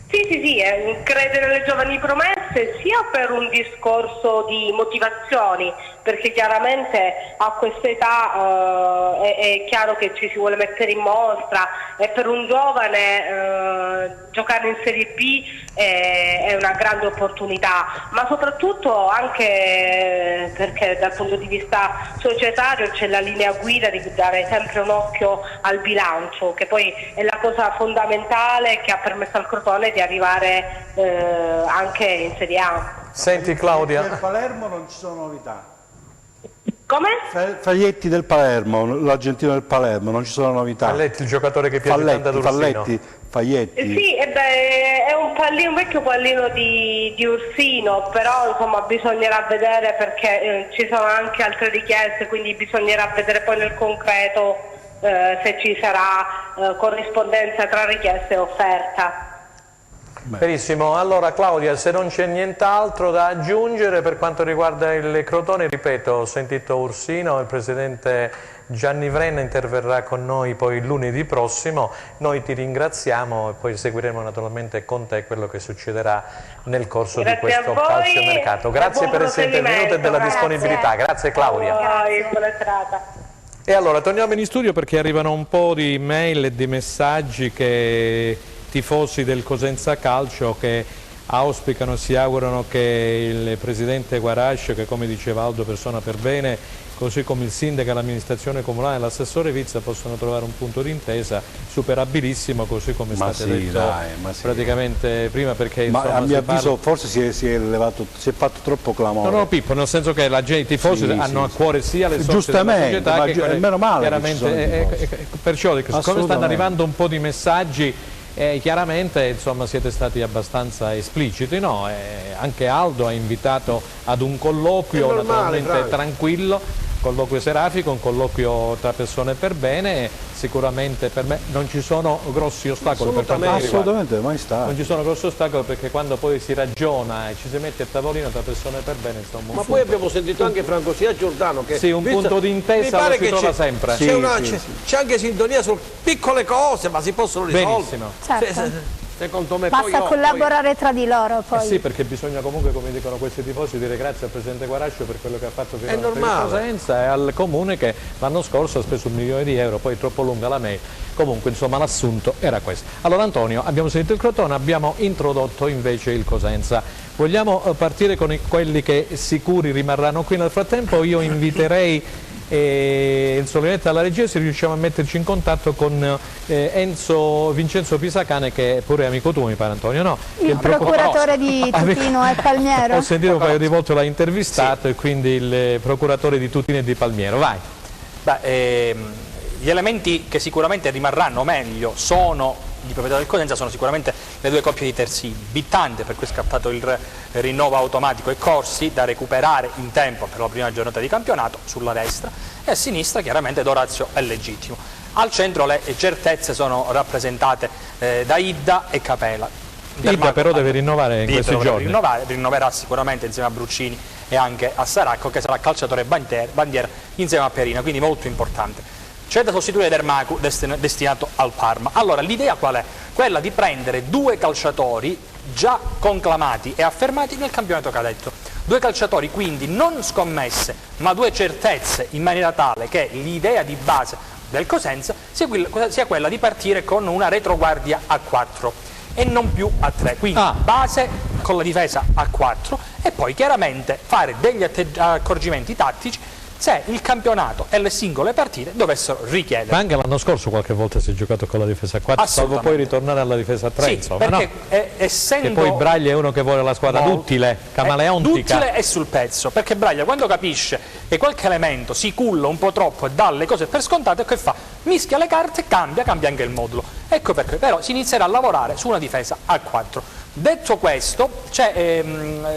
Sì, crede nelle giovani promesse sia per un discorso di motivazioni, perché chiaramente a questa età è chiaro che ci si vuole mettere in mostra, e per un giovane giocare in Serie B è una grande opportunità, ma soprattutto anche perché dal punto di vista societario c'è la linea guida di dare sempre un occhio al bilancio, che poi è la cosa fondamentale che ha permesso al Crotone di arrivare anche in Serie A. Senti Claudia. Nel Palermo non ci sono novità. Come? Faglietti del Palermo, l'argentino del Palermo, non ci sono novità. Falletti, il giocatore che piace tanto ad Ursino. Faglietti. Sì, è un vecchio pallino di Ursino, però insomma bisognerà vedere, perché ci sono anche altre richieste, quindi bisognerà vedere poi nel concreto se ci sarà corrispondenza tra richiesta e offerta. Benissimo, allora Claudia, se non c'è nient'altro da aggiungere per quanto riguarda il Crotone, ripeto, ho sentito Ursino, il presidente Gianni Vrenna interverrà con noi poi lunedì prossimo, noi ti ringraziamo e poi seguiremo naturalmente con te quello che succederà nel corso di questo calciomercato. Grazie per essere intervenuto e della disponibilità, grazie Claudia. Buona serata. E allora torniamo in studio perché arrivano un po' di mail e di messaggi che tifosi del Cosenza Calcio che auspicano e si augurano che il presidente Guarascio, che come diceva Aldo persona per bene, così come il sindaco, l'amministrazione comunale e l'assessore Vizza possono trovare un punto d'intesa superabilissimo, così come è stato detto praticamente prima, perché a mio avviso forse si è fatto troppo clamore. No, Pippo, nel senso che i tifosi hanno a cuore sia le sorti della società che meno male chiaramente, perciò siccome stanno arrivando un po' di messaggi, chiaramente insomma siete stati abbastanza espliciti, no? Anche Aldo ha invitato ad un colloquio naturalmente tranquillo, colloquio serafico, un colloquio tra persone per bene. Sicuramente per me non ci sono grossi ostacoli, assolutamente mai stato. Non ci sono grossi ostacoli, perché quando poi si ragiona e ci si mette a tavolino tra persone per bene, insomma, ma poi abbiamo sentito anche Franco sia Giordano che un punto di intesa lo si trova sempre. C'è anche sintonia su piccole cose, ma si possono risolvere. Benissimo. Certo. Secondo me basta collaborare tra di loro poi. Sì, perché bisogna comunque, come dicono questi tifosi, dire grazie al presidente Guarascio per quello che ha fatto fino alla presenza, e al comune che l'anno scorso ha speso 1 milione di euro, poi è troppo lunga la mail. Comunque insomma l'assunto era questo. Allora Antonio, abbiamo sentito il Crotone, abbiamo introdotto invece il Cosenza. Vogliamo partire con quelli che sicuri rimarranno qui. Nel frattempo io inviterei il Solinetta alla regia, se riusciamo a metterci in contatto con Vincenzo Pisacane, che è pure amico tuo, mi pare, Antonio, no? Il procuratore di Tutino e Palmiero. Ho sentito un paio di volte, l'ha intervistato, e quindi il procuratore di Tutino e di Palmiero. Vai. Gli elementi che sicuramente rimarranno, o meglio, sono di proprietà del Cosenza, sono sicuramente le 2 coppie di terzini. Bittante, per cui è scattato il rinnovo automatico, e Corsi, da recuperare in tempo per la prima giornata di campionato, sulla destra, e a sinistra chiaramente Dorazio è legittimo. Al centro le certezze sono rappresentate da Idda e Capela. Idda però deve rinnovare in questi giorni. Rinnoverà sicuramente insieme a Bruccini e anche a Saracco, che sarà calciatore bandiera insieme a Perina, quindi molto importante. C'è da sostituire Dermacu, destinato al Parma. Allora l'idea qual è? Quella di prendere 2 calciatori già conclamati e affermati nel campionato cadetto. 2 calciatori quindi non scommesse, ma 2 certezze, in maniera tale che l'idea di base del Cosenza sia quella di partire con una retroguardia a 4 e non più a 3. Quindi base con la difesa a 4, e poi chiaramente fare degli accorgimenti tattici se il campionato e le singole partite dovessero richiedere. Ma anche l'anno scorso qualche volta si è giocato con la difesa a 4, salvo poi ritornare alla difesa a 3, sì, insomma, perché no? Essendo... E poi Braglia è uno che vuole la squadra duttile, camaleontica. Duttile e sul pezzo, perché Braglia quando capisce che qualche elemento si culla un po' troppo e dà le cose per scontate, che fa? Mischia le carte e cambia anche il modulo. Ecco perché però si inizierà a lavorare su una difesa a 4. Detto questo, c'è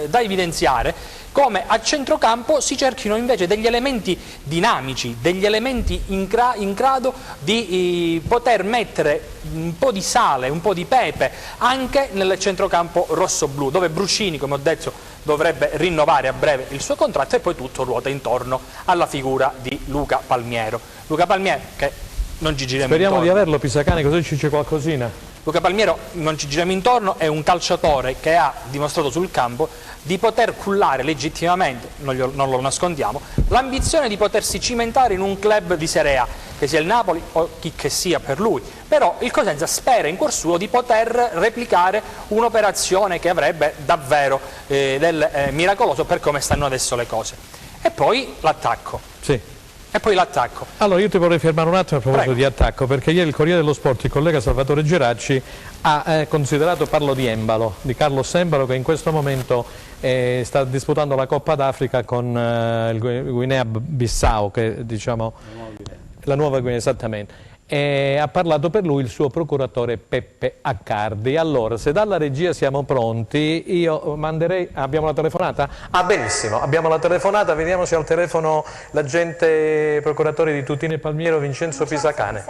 da evidenziare come a centrocampo si cerchino invece degli elementi dinamici, degli elementi in grado di poter mettere un po' di sale, un po' di pepe anche nel centrocampo rosso-blu, dove Bruccini, come ho detto, dovrebbe rinnovare a breve il suo contratto, e poi tutto ruota intorno alla figura di Luca Palmiero. Luca Palmiero che non ci giriamo Speriamo intorno. di averlo, Pisacane, così ci dice qualcosina. Luca Palmiero, non ci giriamo intorno, è un calciatore che ha dimostrato sul campo di poter cullare legittimamente, non lo nascondiamo, l'ambizione di potersi cimentare in un club di Serie A, che sia il Napoli o chi che sia per lui. Però il Cosenza spera in cuor suo di poter replicare un'operazione che avrebbe davvero del miracoloso per come stanno adesso le cose. E poi l'attacco. Sì. E poi l'attacco. Allora io ti vorrei fermare un attimo a proposito di attacco, perché ieri il Corriere dello Sport, il collega Salvatore Geracci, ha considerato, parlo di Embalo, di Carlos Embalo, che in questo momento sta disputando la Coppa d'Africa con il Guinea-Bissau, che diciamo la nuova Guinea, esattamente. E ha parlato per lui il suo procuratore Peppe Accardi. Allora, se dalla regia siamo pronti, io manderei... Abbiamo la telefonata? Ah, benissimo, abbiamo la telefonata, vediamo se al telefono l'agente procuratore di Tutino e Palmiero, Vincenzo Pisacane.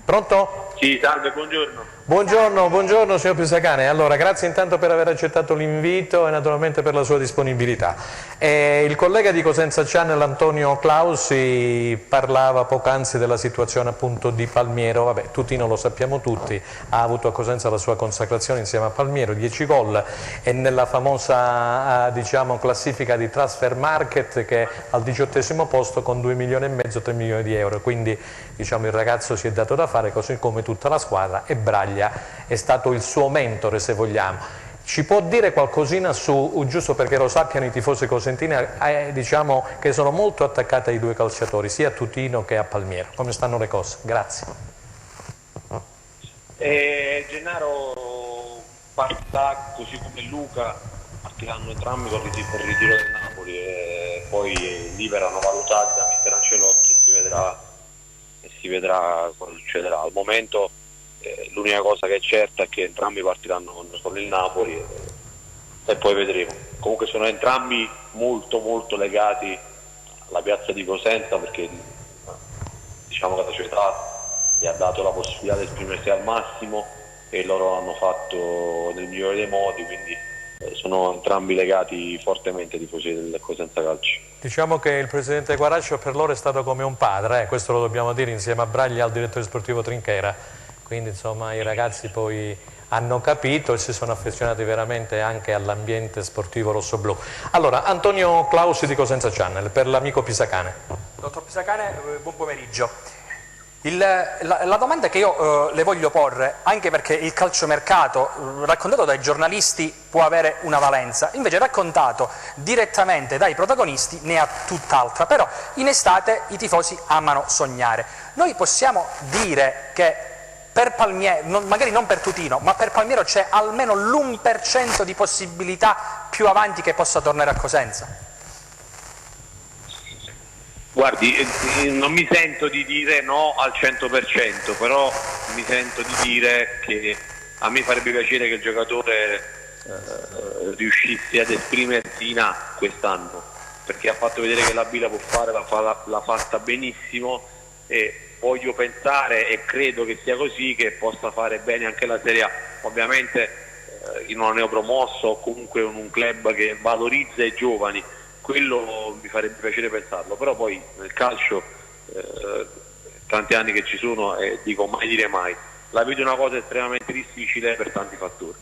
Pronto? Sì, salve, buongiorno. Buongiorno signor Pisacane. Allora, grazie intanto per aver accettato l'invito e naturalmente per la sua disponibilità. Il collega di Cosenza Channel, Antonio Clausi, parlava poc'anzi della situazione appunto di Palmiero. Vabbè, Tutino lo sappiamo tutti, ha avuto a Cosenza la sua consacrazione insieme a Palmiero, 10 gol, e nella famosa diciamo, classifica di Transfer Market, che è al 18° posto con 2,5 milioni, 3 milioni di euro. Quindi diciamo, il ragazzo si è dato da fare, così come tutta la squadra, e Braglia è stato il suo mentore, se vogliamo. Ci può dire qualcosina su, giusto perché lo sappiano i tifosi cosentini, diciamo che sono molto attaccati ai due calciatori, sia a Tutino che a Palmiero. Come stanno le cose? Grazie. Gennaro partirà così come Luca, partiranno entrambi per il ritiro del Napoli e poi lì verranno valutati da mister Ancelotti e si vedrà cosa succederà. Al momento l'unica cosa che è certa è che entrambi partiranno con il Napoli e poi vedremo. Comunque sono entrambi molto molto legati alla piazza di Cosenza, perché diciamo che la società gli ha dato la possibilità di esprimersi al massimo e loro l'hanno fatto nel migliore dei modi, quindi sono entrambi legati fortemente ai tifosi del Cosenza Calcio. Diciamo che il presidente Guaraccio per loro è stato come un padre, questo lo dobbiamo dire, insieme a Braglia e al direttore sportivo Trinchera. Quindi insomma i ragazzi poi hanno capito e si sono affezionati veramente anche all'ambiente sportivo rossoblù. Allora, Antonio Clausi di Cosenza Channel, per l'amico Pisacane. Dottor Pisacane, buon pomeriggio. La domanda che io le voglio porre, anche perché il calciomercato raccontato dai giornalisti può avere una valenza, invece raccontato direttamente dai protagonisti ne ha tutt'altra, però in estate i tifosi amano sognare. Noi possiamo dire che per Palmiero, magari non per Tutino, ma per Palmiero c'è almeno l'1% di possibilità più avanti che possa tornare a Cosenza? Guardi, non mi sento di dire no al 100%, però mi sento di dire che a me farebbe piacere che il giocatore riuscisse ad esprimersi in A quest'anno, perché ha fatto vedere che la B la può fare, l'ha fatta benissimo e voglio pensare e credo che sia così, che possa fare bene anche la Serie A. Ovviamente in una neopromossa o comunque in un club che valorizza i giovani, quello mi farebbe piacere pensarlo, però poi nel calcio tanti anni che ci sono e dico mai dire mai, la vedo una cosa estremamente difficile per tanti fattori.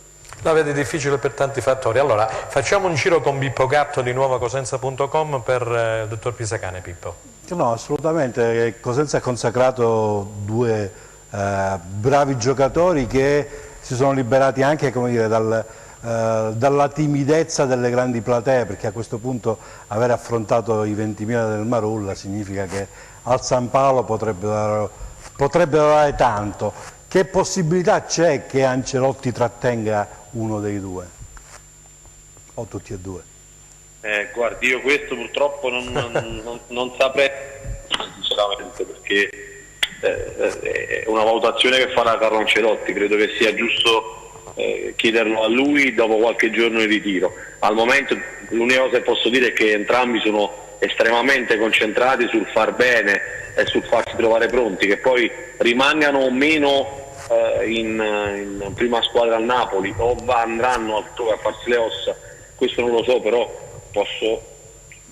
La vede difficile per tanti fattori. Allora facciamo un giro con Pippo Gatto di nuovacosenza.com per il dottor Pisacane. Pippo. No, assolutamente, Cosenza ha consacrato due bravi giocatori che si sono liberati anche, come dire, dalla timidezza delle grandi platee, perché a questo punto aver affrontato i 20.000 del Marulla significa che al San Paolo potrebbero dare tanto. Che possibilità c'è che Ancelotti trattenga uno dei due? O tutti e due? Guardi, io questo purtroppo non saprei sinceramente, perché è una valutazione che farà Carlo Ancelotti. Credo che sia giusto chiederlo a lui dopo qualche giorno di ritiro. Al momento l'unica cosa che posso dire è che entrambi sono estremamente concentrati sul far bene e sul farsi trovare pronti, che poi rimangano o meno in prima squadra al Napoli o andranno altrove a farsi le ossa, questo non lo so, però posso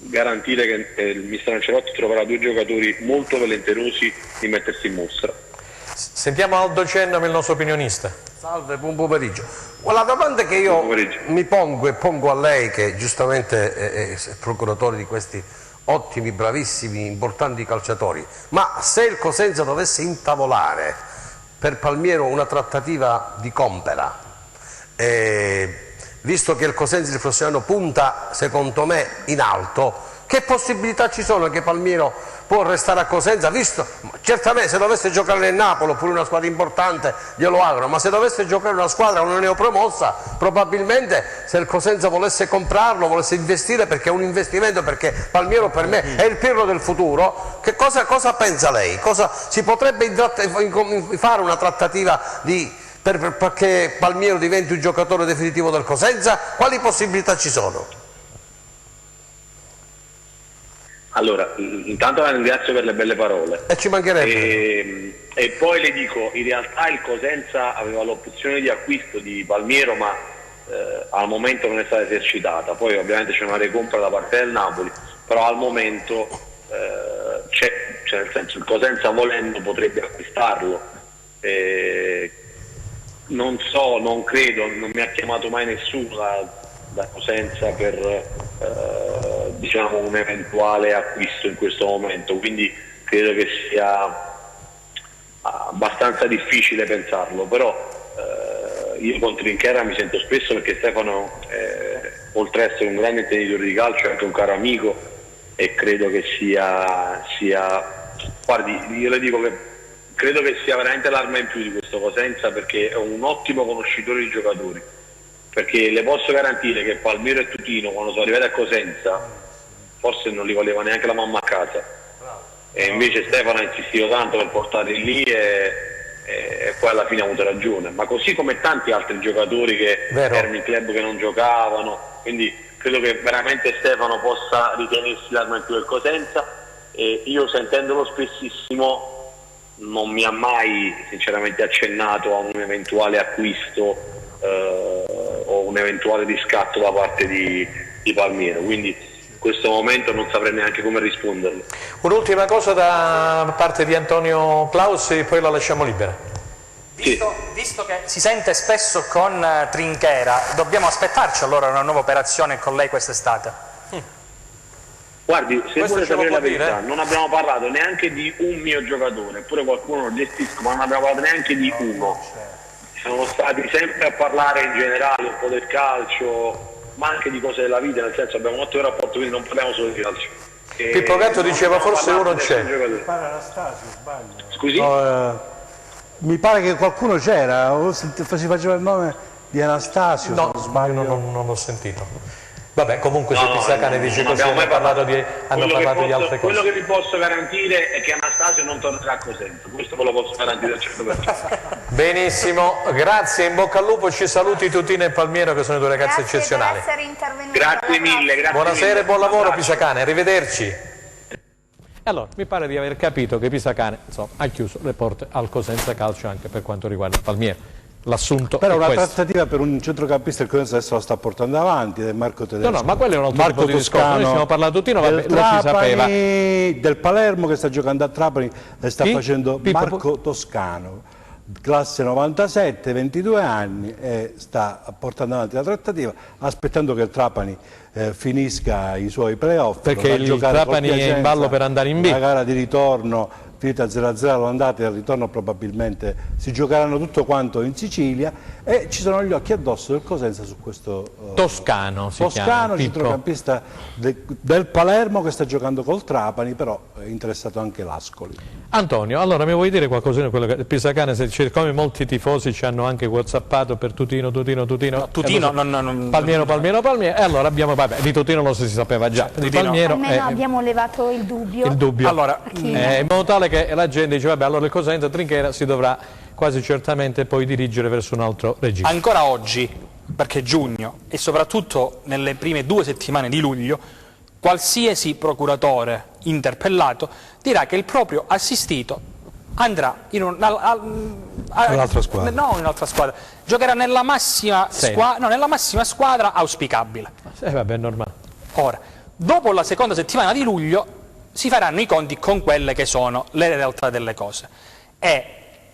garantire che il mister Ancelotti troverà due giocatori molto volenterosi di mettersi in mostra. Sentiamo Aldo Cennami, il nostro opinionista. Salve, buon pomeriggio. La domanda che io mi pongo e pongo a lei, che giustamente è procuratore di questi ottimi, bravissimi, importanti calciatori, ma se il Cosenza dovesse intavolare per Palmiero una trattativa di compera, visto che il Cosenza il prossimo anno punta, secondo me, in alto, che possibilità ci sono che Palmiero può restare a Cosenza? Visto, certamente se dovesse giocare nel Napoli oppure una squadra importante glielo auguro, ma se dovesse giocare una squadra una neopromossa, probabilmente se il Cosenza volesse comprarlo, volesse investire, perché è un investimento, perché Palmiero per me è il Pirlo del futuro, che cosa pensa lei? Si potrebbe fare una trattativa perché Palmiero diventi un giocatore definitivo del Cosenza? Quali possibilità ci sono? Allora, intanto la ringrazio per le belle parole. E ci mancherebbe. E poi le dico, in realtà il Cosenza aveva l'opzione di acquisto di Palmiero, ma al momento non è stata esercitata. Poi ovviamente c'è una recompra da parte del Napoli, però al momento c'è, nel senso, il Cosenza volendo potrebbe acquistarlo. Non so, non credo, non mi ha chiamato mai nessuno da Cosenza per diciamo un eventuale acquisto in questo momento, quindi credo che sia abbastanza difficile pensarlo, però io con Trinchera mi sento spesso, perché Stefano, oltre ad essere un grande intenditore di calcio, è anche un caro amico, e credo che sia guardi, io le dico che credo che sia veramente l'arma in più di questo Cosenza, perché è un ottimo conoscitore di giocatori, perché le posso garantire che Palmiero e Tutino, quando sono arrivati a Cosenza, forse non li voleva neanche la mamma a casa, e invece Stefano ha insistito tanto per portarli lì e poi alla fine ha avuto ragione, ma così come tanti altri giocatori che erano in club che non giocavano, quindi credo che veramente Stefano possa ritenersi l'arma in più del Cosenza, e io, sentendolo spessissimo, non mi ha mai sinceramente accennato a un eventuale acquisto o un eventuale riscatto da parte di Palmiero, quindi in questo momento non saprei neanche come risponderle. Un'ultima cosa da parte di Antonio Clausi e poi la lasciamo libera. Visto che si sente spesso con Trinchera, dobbiamo aspettarci allora una nuova operazione con lei quest'estate? Guardi, se vuole sapere la verità, non abbiamo parlato neanche di un mio giocatore, eppure qualcuno lo gestisco, ma non abbiamo parlato neanche di uno. Siamo stati sempre a parlare in generale un po' del calcio, ma anche di cose della vita, nel senso abbiamo un ottimo rapporto, quindi non parliamo solo di calcio. Pippo Gatto diceva forse uno c'è. Scusi? Mi pare che qualcuno c'era, o si faceva il nome di Anastasio. No, non l'ho sentito. Vabbè, comunque se Pisacane dice così, hanno parlato di altre cose. Quello che vi posso garantire è che Anastasio non tornerà a Cosenza, questo ve lo posso garantire al 100%. Benissimo, grazie, in bocca al lupo, ci saluti Tutino e Palmiero, che sono due ragazzi eccezionali. Grazie mille, grazie. Buonasera e buon lavoro Pisacane, arrivederci. Allora, mi pare di aver capito che Pisacane ha chiuso le porte al Cosenza Calcio anche per quanto riguarda Palmiero. L'assunto però è una questo. trattativa per un centrocampista il Cosenza adesso la sta portando avanti, del Marco Tedesco. No, ma quello è un altro tipo di discorso. Noi stiamo parlando di Tutino, vabbè, Trapani, lo si sapeva. Del Palermo che sta giocando a Trapani e sta facendo Marco Toscano, classe 97, 22 anni, e sta portando avanti la trattativa aspettando che il Trapani finisca i suoi playoff, perché il Trapani è in ballo per andare in B. La gara di ritorno finita 0-0 all'andata e al ritorno probabilmente si giocheranno tutto quanto in Sicilia, e ci sono gli occhi addosso del Cosenza su questo Toscano, centrocampista del Palermo che sta giocando col Trapani, però è interessato anche l'Ascoli. Antonio, allora mi vuoi dire qualcosina di quello che Pisacane, come molti tifosi ci hanno anche whatsappato per Tutino, Palmiero, e allora abbiamo, di Tutino lo si sapeva già, di Palmiero almeno abbiamo levato il dubbio. Allora, in modo tale che la gente dice vabbè, allora il Cosenza Trinchera si dovrà quasi certamente poi dirigere verso un altro regime. Ancora oggi, perché giugno e soprattutto nelle prime 2 settimane di luglio, qualsiasi procuratore interpellato dirà che il proprio assistito andrà in un'altra squadra. No, in un'altra squadra. Giocherà nella massima squadra auspicabile. Vabbè, è normale. Ora, dopo la seconda settimana di luglio si faranno i conti con quelle che sono le realtà delle cose. E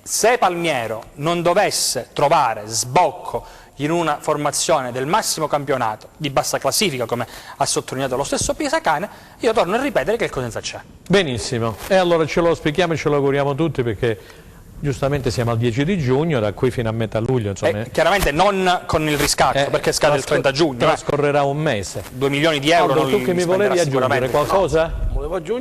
se Palmiero non dovesse trovare sbocco in una formazione del massimo campionato di bassa classifica, come ha sottolineato lo stesso Pisacane, io torno a ripetere che il Cosenza c'è. Benissimo, e allora ce lo auspichiamo e ce lo auguriamo tutti, perché giustamente siamo al 10 di giugno, da qui fino a metà luglio. Insomma, chiaramente non con il riscatto, perché scade il 30 giugno. Trascorrerà un mese. 2 milioni di euro. Aldo, tu che mi volevi aggiungere qualcosa?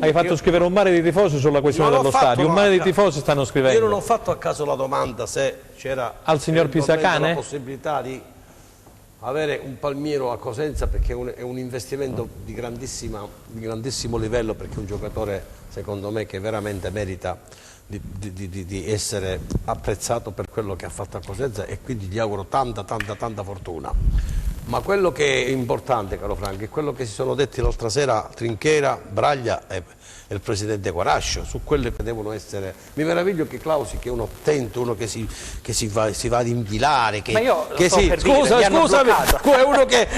Hai fatto scrivere un mare di tifosi sulla questione dello stadio, un mare di tifosi stanno scrivendo. Io non ho fatto a caso la domanda se c'era al signor Pisacane la possibilità di avere un Palmiero a Cosenza, perché è un investimento di grandissimo livello, perché è un giocatore secondo me che veramente merita di essere apprezzato per quello che ha fatto a Cosenza, e quindi gli auguro tanta fortuna. Ma quello che è importante, caro Franco, è quello che si sono detti l'altra sera Trinchera, Braglia e il presidente Guarascio, su quelle che devono essere. Mi meraviglio che Clausi, che è uno attento, uno che si va ad infilare, che, ma io che si, scusami, è uno che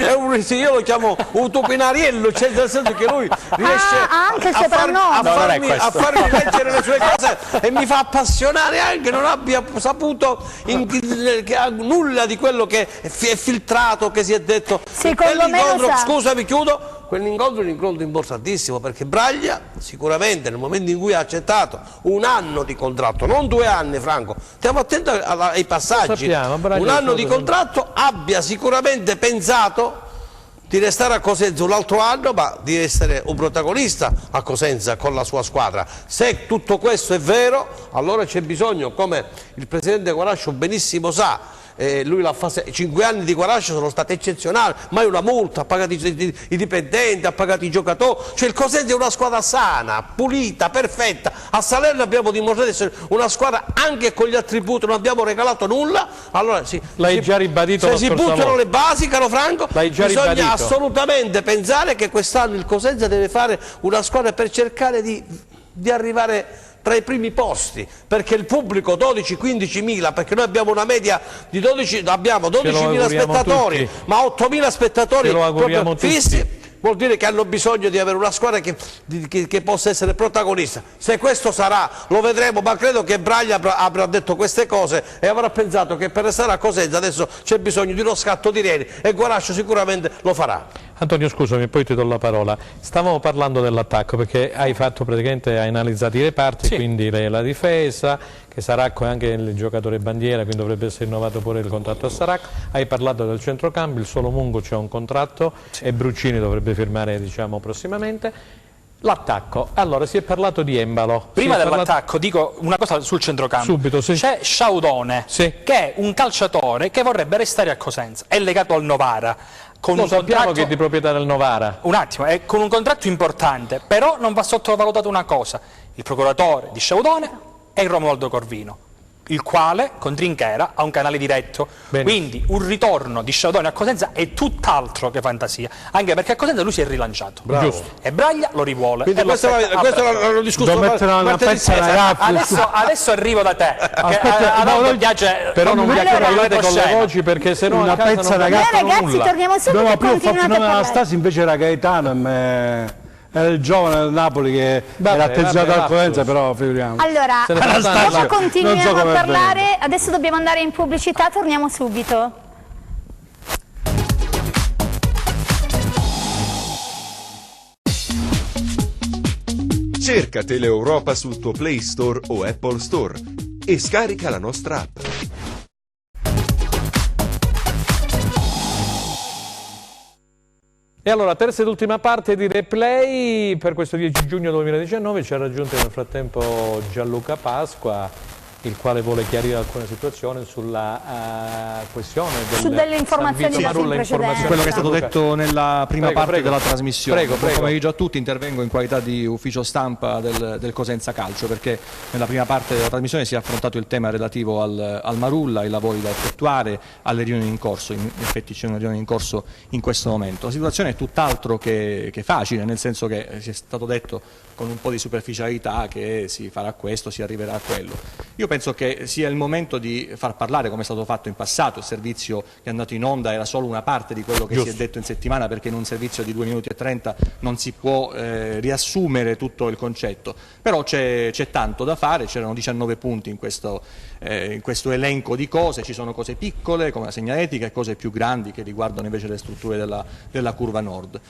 io lo chiamo un tupinariello, cioè nel senso che lui riesce a farmi leggere le sue cose e mi fa appassionare, anche non abbia saputo nulla di quello che è filtrato, che si è detto. Secondo me scusami, chiudo. quell'incontro è un incontro importantissimo, perché Braglia sicuramente nel momento in cui ha accettato 1 anno di contratto, non 2 anni, Franco, stiamo attenti ai passaggi, un anno di contratto, abbia sicuramente pensato di restare a Cosenza un altro anno, ma di essere un protagonista a Cosenza con la sua squadra. Se tutto questo è vero, allora c'è bisogno, come il presidente Guarascio benissimo sa, lui la fase 5 anni di Guarascio sono stati eccezionali, mai una multa, ha pagato i dipendenti, ha pagato i giocatori, cioè il Cosenza è una squadra sana, pulita, perfetta. A Salerno abbiamo dimostrato di essere una squadra anche con gli attributi, non abbiamo regalato nulla. Allora l'hai già ribadito, se si buttano le basi, caro Franco, bisogna assolutamente pensare che quest'anno il Cosenza deve fare una squadra per cercare di arrivare tra i primi posti, perché il pubblico 12-15 mila, perché noi abbiamo una media di 12.000 spettatori, tutti. Ma 8.000 spettatori proprio fissi, vuol dire che hanno bisogno di avere una squadra che possa essere protagonista. Se questo sarà, lo vedremo, ma credo che Braglia avrà detto queste cose e avrà pensato che per restare a Cosenza adesso c'è bisogno di uno scatto di reni, e Guarascio sicuramente lo farà. Antonio, scusami, poi ti do la parola. Stavamo parlando dell'attacco, perché hai analizzato i reparti, sì. Quindi la difesa, che Saracco è anche il giocatore bandiera, quindi dovrebbe essere rinnovato pure il contratto a Saracco. Hai parlato del centrocampo, il Solomungo c'è un contratto, sì. E Bruccini dovrebbe firmare, diciamo, prossimamente. L'attacco, allora si è parlato di Embalo. Prima dell'attacco dico una cosa sul centrocampo. Subito, sì. C'è Sciaudone, sì. Che è un calciatore che vorrebbe restare a Cosenza, è legato al Novara. Lo sappiamo che è di proprietà del Novara. Un attimo, è con un contratto importante, però non va sottovalutata una cosa: il procuratore di Sciaudone è il Romualdo Corvino, il quale con Trinchera ha un canale diretto. Bene. Quindi un ritorno di Sciaudone a Cosenza è tutt'altro che fantasia, anche perché a Cosenza lui si è rilanciato. Giusto. E Braglia lo rivuole. Quindi questo l'hanno discusso adesso arrivo da te. Però non vi accorrate con le voci, perché se no una pezza ragazzi, torniamo subito e continuate a parlare. Stasi invece era Gaetano era il giovane del Napoli che era attenzionato al Cosenza, però figuriamo. Allora, dopo continuiamo a parlare, adesso dobbiamo andare in pubblicità, torniamo subito. Cerca Teleeuropa sul tuo Play Store o Apple Store e scarica la nostra app. E allora, terza ed ultima parte di Replay per questo 10 giugno 2019, ci ha raggiunto nel frattempo Gianluca Pasqua, il quale vuole chiarire alcune situazioni sulla questione su delle informazioni in precedenza. Quello che è stato detto nella prima parte della trasmissione. Buon pomeriggio a tutti, intervengo in qualità di ufficio stampa del Cosenza Calcio, perché nella prima parte della trasmissione si è affrontato il tema relativo al Marulla, ai lavori da effettuare, alle riunioni in corso. In effetti c'è una riunione in corso in questo momento. La situazione è tutt'altro che facile, nel senso che si è stato detto con un po' di superficialità che si farà questo, si arriverà a quello. Io penso che sia il momento di far parlare, come è stato fatto in passato. Il servizio che è andato in onda era solo una parte di quello che si è detto in settimana, perché in un servizio di 2 minuti e 30 non si può riassumere tutto il concetto, però c'è tanto da fare. C'erano 19 punti in questo elenco di cose, ci sono cose piccole come la segnaletica e cose più grandi che riguardano invece le strutture della curva nord.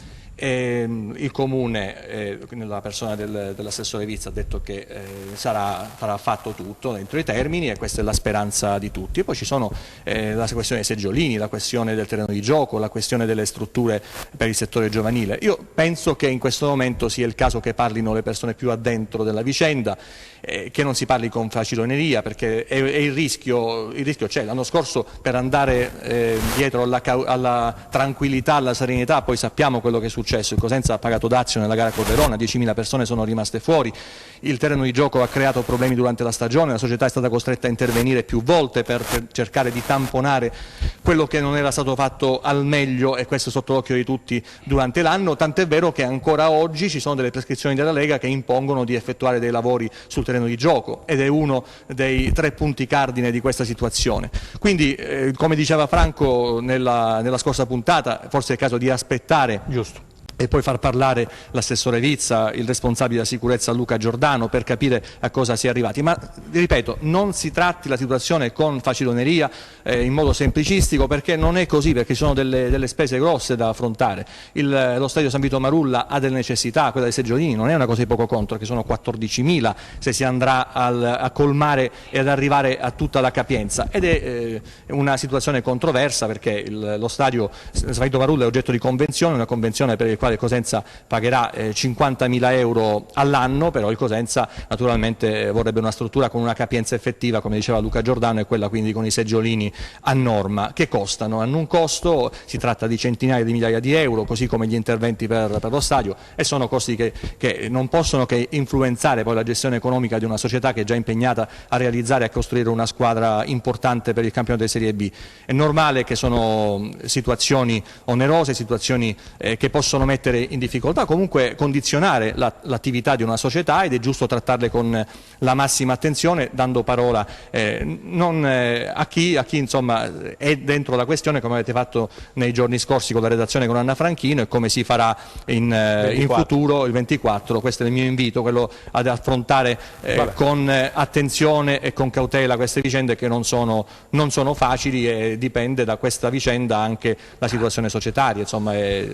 Il Comune, nella persona dell'assessore Vizza, ha detto che sarà fatto tutto dentro i termini, e questa è la speranza di tutti. E poi ci sono la questione dei seggiolini, la questione del terreno di gioco, la questione delle strutture per il settore giovanile. Io penso che in questo momento sia il caso che parlino le persone più addentro della vicenda, che non si parli con faciloneria, perché il rischio c'è. L'anno scorso, per andare dietro alla tranquillità, alla serenità, poi sappiamo quello che è successo. Il Cosenza ha pagato dazio nella gara con Verona, 10.000 persone sono rimaste fuori, il terreno di gioco ha creato problemi durante la stagione, la società è stata costretta a intervenire più volte per cercare di tamponare quello che non era stato fatto al meglio, e questo sotto l'occhio di tutti durante l'anno, tant'è vero che ancora oggi ci sono delle prescrizioni della Lega che impongono di effettuare dei lavori sul terreno di gioco, ed è uno dei 3 punti cardine di questa situazione. Quindi, come diceva Franco nella scorsa puntata, forse è il caso di aspettare. Giusto. e poi far parlare l'assessore Vizza, il responsabile della sicurezza Luca Giordano, per capire a cosa si è arrivati. Ma ripeto, non si tratti la situazione con faciloneria, in modo semplicistico, perché non è così, perché ci sono delle spese grosse da affrontare. Lo stadio San Vito Marulla ha delle necessità, quella dei seggiolini non è una cosa di poco conto, che sono 14.000 se si andrà a colmare e ad arrivare a tutta la capienza, ed è una situazione controversa, perché lo stadio San Vito Marulla è oggetto di convenzione, una convenzione per il quale il Cosenza pagherà 50.000 euro all'anno, però il Cosenza naturalmente vorrebbe una struttura con una capienza effettiva, come diceva Luca Giordano, e quella quindi con i seggiolini a norma, che costano, hanno un costo, si tratta di centinaia di migliaia di euro, così come gli interventi per lo stadio, e sono costi che non possono che influenzare poi la gestione economica di una società che è già impegnata a realizzare e a costruire una squadra importante per il campionato di Serie B. È normale che sono situazioni onerose, situazioni che possono mettere in difficoltà, comunque condizionare l'attività di una società, ed è giusto trattarle con la massima attenzione, dando parola a chi insomma è dentro la questione, come avete fatto nei giorni scorsi con la redazione con Anna Franchino, e come si farà in futuro il 24. Questo è il mio invito, quello ad affrontare con attenzione e con cautela queste vicende, che non sono facili, e dipende da questa vicenda anche la situazione societaria, insomma è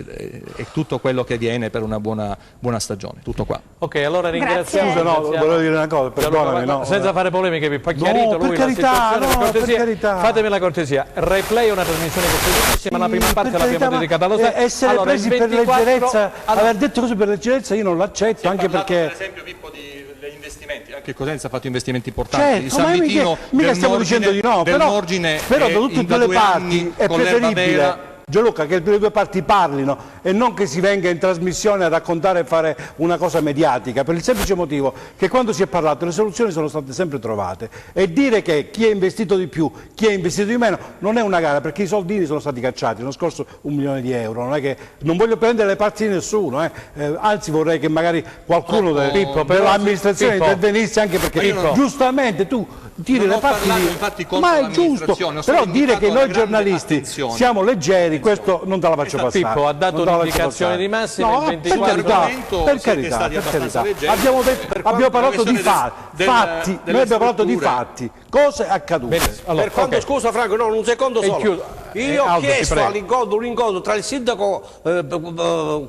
tutto quello che viene per una buona stagione. Tutto qua. Ok, allora ringraziamo. Scusa, no, volevo dire una cosa, perdonami, no, senza fare polemiche, Pippo ha chiarito lui la situazione, per cortesia. Fatemi la cortesia. Replay è una trasmissione costituzionalissima, la prima parte l'abbiamo dedicata allo stadio. Essere allora, presi 24, per leggerezza, aver detto così per leggerezza io non l'accetto, anche perché per esempio Pippo degli investimenti, anche il Cosenza ha fatto investimenti importanti, certo, di San Vitino, mica stiamo dicendo di no, però da tutte e due le parti è preferibile, Gianluca, che le due parti parlino e non che si venga in trasmissione a raccontare e fare una cosa mediatica, per il semplice motivo che quando si è parlato le soluzioni sono state sempre trovate, e dire che chi ha investito di più, chi ha investito di meno non è una gara, perché i soldini sono stati cacciati, l'anno scorso 1 milione di euro, non voglio prendere le parti di nessuno, anzi vorrei che magari qualcuno dell'amministrazione intervenisse, anche perché giustamente tu tiri le parti ma è giusto, però dire che noi giornalisti siamo leggeri, questo non te la faccio passare. Pippo ha dato un'indicazione di massima, il 24 per carità. Abbiamo parlato di fatti, noi abbiamo parlato di fatti, cose accadute. Allora, per quanto, scusa Franco, un secondo solo. Io ho chiesto un incontro tra il sindaco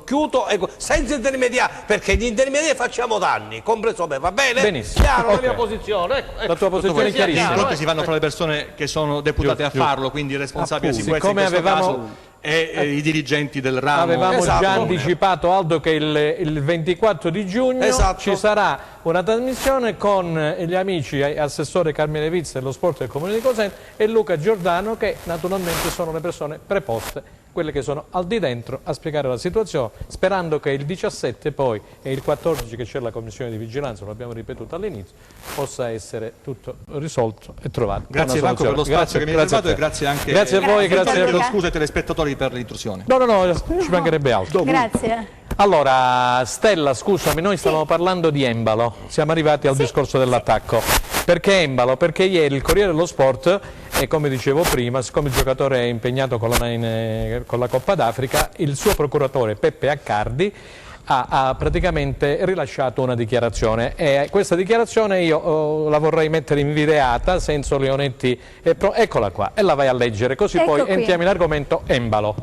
Chiuto e senza intermediari, perché gli intermediari facciamo danni, compreso me, va bene? Benissimo. Chiaro la mia posizione. La tua posizione è chiarissima. I conti si fanno fra le persone che sono deputate a farlo, quindi il responsabile di sicurezza in questo caso e i dirigenti del ramo. Avevamo già anticipato, Aldo, che il 24 di giugno ci sarà una trasmissione con gli amici assessore Carmine Vizza dello sport del Comune di Cosenza e Luca Giordano, che naturalmente sono le persone preposte, quelle che sono al di dentro, a spiegare la situazione, sperando che il 17 poi e il 14, che c'è la commissione di vigilanza, lo abbiamo ripetuto all'inizio, possa essere tutto risolto e trovato. Grazie Franco per lo spazio che mi hai dato, e grazie anche a voi, grazie a scusa ai telespettatori per l'intrusione. No, ci mancherebbe altro. Grazie. Allora, Stella, scusami, noi stavamo parlando di Embalo, siamo arrivati al discorso dell'attacco. Perché Embalo? Perché ieri il Corriere dello Sport, e come dicevo prima, siccome il giocatore è impegnato con la Coppa d'Africa, il suo procuratore Peppe Accardi ha praticamente rilasciato una dichiarazione, e questa dichiarazione io la vorrei mettere in videata, Senso Leonetti, eccola qua, e la vai a leggere, così poi entriamo in argomento Embalo.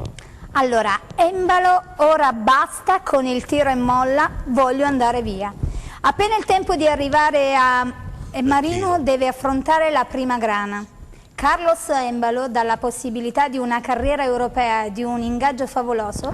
Allora, Embalo, ora basta con il tiro e molla, voglio andare via. Appena il tempo di arrivare a Marino deve affrontare la prima grana. Carlos Embalo, dalla possibilità di una carriera europea e di un ingaggio favoloso,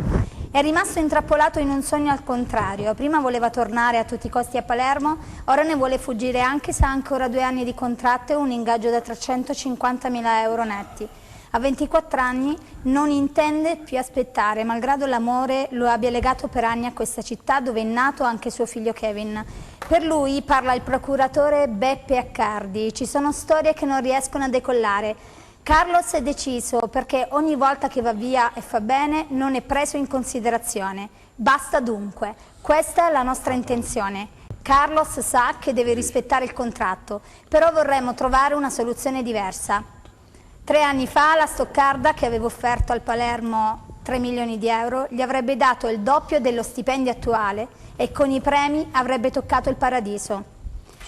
è rimasto intrappolato in un sogno al contrario. Prima voleva tornare a tutti i costi a Palermo, ora ne vuole fuggire, anche se ha ancora 2 anni di contratto e un ingaggio da 350.000 euro netti. A 24 anni non intende più aspettare, malgrado l'amore lo abbia legato per anni a questa città dove è nato anche suo figlio Kevin. Per lui, parla il procuratore Beppe Accardi, ci sono storie che non riescono a decollare. Carlos è deciso, perché ogni volta che va via e fa bene non è preso in considerazione. Basta dunque, questa è la nostra intenzione. Carlos sa che deve rispettare il contratto, però vorremmo trovare una soluzione diversa. 3 anni fa la Stoccarda, che aveva offerto al Palermo 3 milioni di euro, gli avrebbe dato il doppio dello stipendio attuale e con i premi avrebbe toccato il paradiso.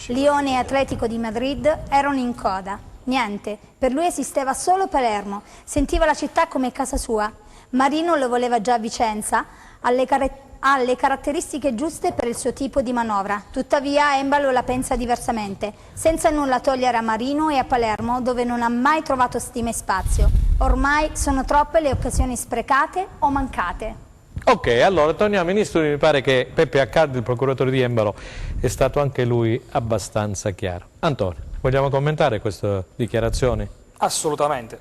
Lione e Atletico di Madrid erano in coda. Niente, per lui esisteva solo Palermo, sentiva la città come casa sua. Marino lo voleva già a Vicenza, ha le caratteristiche giuste per il suo tipo di manovra. Tuttavia Embalo la pensa diversamente, senza nulla togliere a Marino e a Palermo, dove non ha mai trovato stima e spazio. Ormai sono troppe le occasioni sprecate o mancate. Ok, allora torniamo in studio. Mi pare che Peppe Accardi, il procuratore di Embalo, è stato anche lui abbastanza chiaro. Antonio, vogliamo commentare queste dichiarazioni? Assolutamente,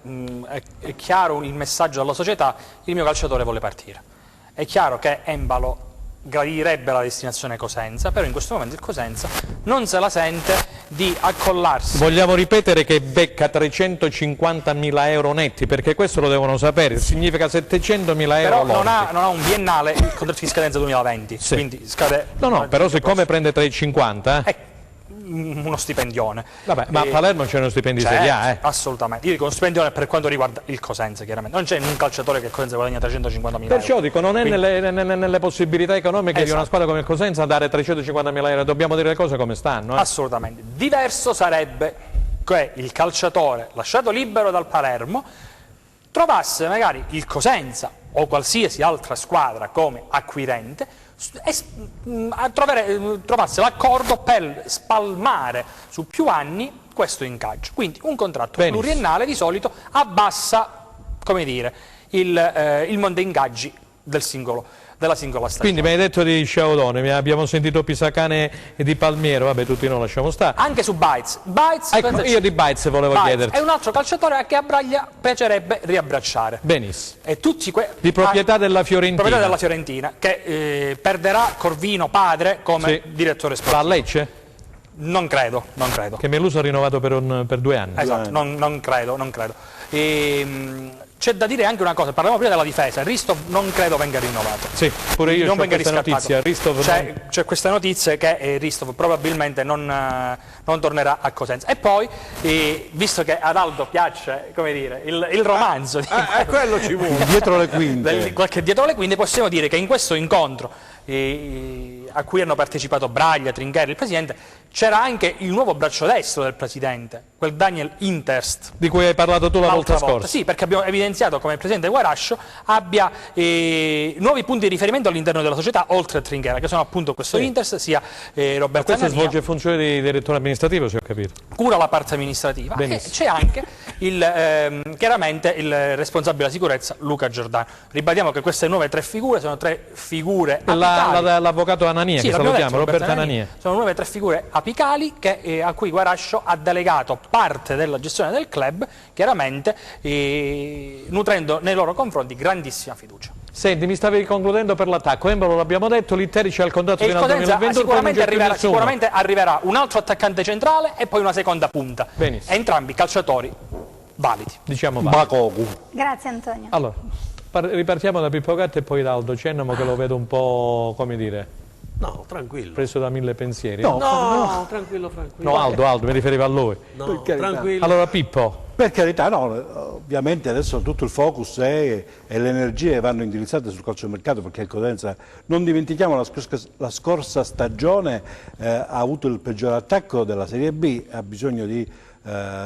è chiaro il messaggio alla società: il mio calciatore vuole partire. È chiaro che Embalo gradirebbe la destinazione Cosenza, però in questo momento il Cosenza non se la sente di accollarsi. Vogliamo ripetere che becca 350.000 euro netti, perché questo lo devono sapere, significa 700.000 euro però lordi. non ha un biennale, il contratto di scadenza 2020, sì. Quindi scade... No, però siccome prende 350... uno stipendione. Vabbè, ma a Palermo c'è uno stipendio Serie A, assolutamente. Io dico uno stipendione per quanto riguarda il Cosenza, chiaramente. Non c'è un calciatore che Cosenza guadagna 350.000 Perciò euro. dico, non è nelle possibilità economiche di una squadra come il Cosenza dare 350.000 euro, dobbiamo dire le cose come stanno. Assolutamente. Diverso sarebbe che il calciatore, lasciato libero dal Palermo, trovasse magari il Cosenza o qualsiasi altra squadra come acquirente e trovasse l'accordo per spalmare su più anni questo ingaggio. Quindi un contratto pluriennale di solito abbassa, come dire, il monte ingaggi della singola stagione. Quindi mi hai detto di Sciaudone, abbiamo sentito Pisacane e di Palmiero, vabbè, tutti noi lasciamo stare. Anche su Baez. Ecco, io di Baez volevo chiederti. È un altro calciatore che a Braglia piacerebbe riabbracciare. Benissimo. E tutti di proprietà della Fiorentina. Proprietà della Fiorentina, che perderà Corvino padre come direttore sportivo. Va a Lecce? Non credo. Che Meluso ha rinnovato per 2 anni. Esatto, non credo. C'è da dire anche una cosa, parliamo prima della difesa, Ristov non credo venga rinnovato. Sì, pure io ho questa notizia. C'è questa notizia che Ristov probabilmente non tornerà a Cosenza. E poi, visto che ad Aldo piace, come dire, il romanzo, quello ci vuole. Dietro le quinte. Qualche dietro le quinte, possiamo dire che in questo incontro a cui hanno partecipato Braglia, Trincheri, il Presidente, c'era anche il nuovo braccio destro del Presidente, quel Daniel Interst. Di cui hai parlato tu la volta scorsa. Sì, perché abbiamo evidenziato come il Presidente Guarascio abbia nuovi punti di riferimento all'interno della società, oltre a Trinchera, che sono appunto questo Interst, sia Roberto Anania. Questo svolge funzione di direttore amministrativo, se ho capito. Cura la parte amministrativa. E c'è anche chiaramente il responsabile della sicurezza, Luca Giordano. Ribadiamo che queste nuove 3 figure sono 3 figure apicali. L'avvocato Anania, che salutiamo, Roberto Anania. Sono nuove 3 figure apicali a cui Guarascio ha delegato parte della gestione del club, chiaramente nutrendo nei loro confronti grandissima fiducia. Senti, mi stavi concludendo per l'attacco, Embalo l'abbiamo detto, Litterici ha il contratto fino al 2021. Sicuramente arriverà un altro attaccante centrale e poi una seconda punta. Benissimo. Entrambi calciatori validi. Diciamo validi. Grazie Antonio. Allora, ripartiamo da Pippo Gatti e poi da Aldo Cennamo, che lo vedo un po', come dire... No, tranquillo. Preso da 1000 pensieri. No, tranquillo. No, Aldo, mi riferivo a lui. No, tranquillo. Allora Pippo. Per carità, no, ovviamente adesso tutto il focus e le energie vanno indirizzate sul calciomercato, perché il Cosenza, non dimentichiamo, la scorsa stagione ha avuto il peggior attacco della Serie B, ha bisogno di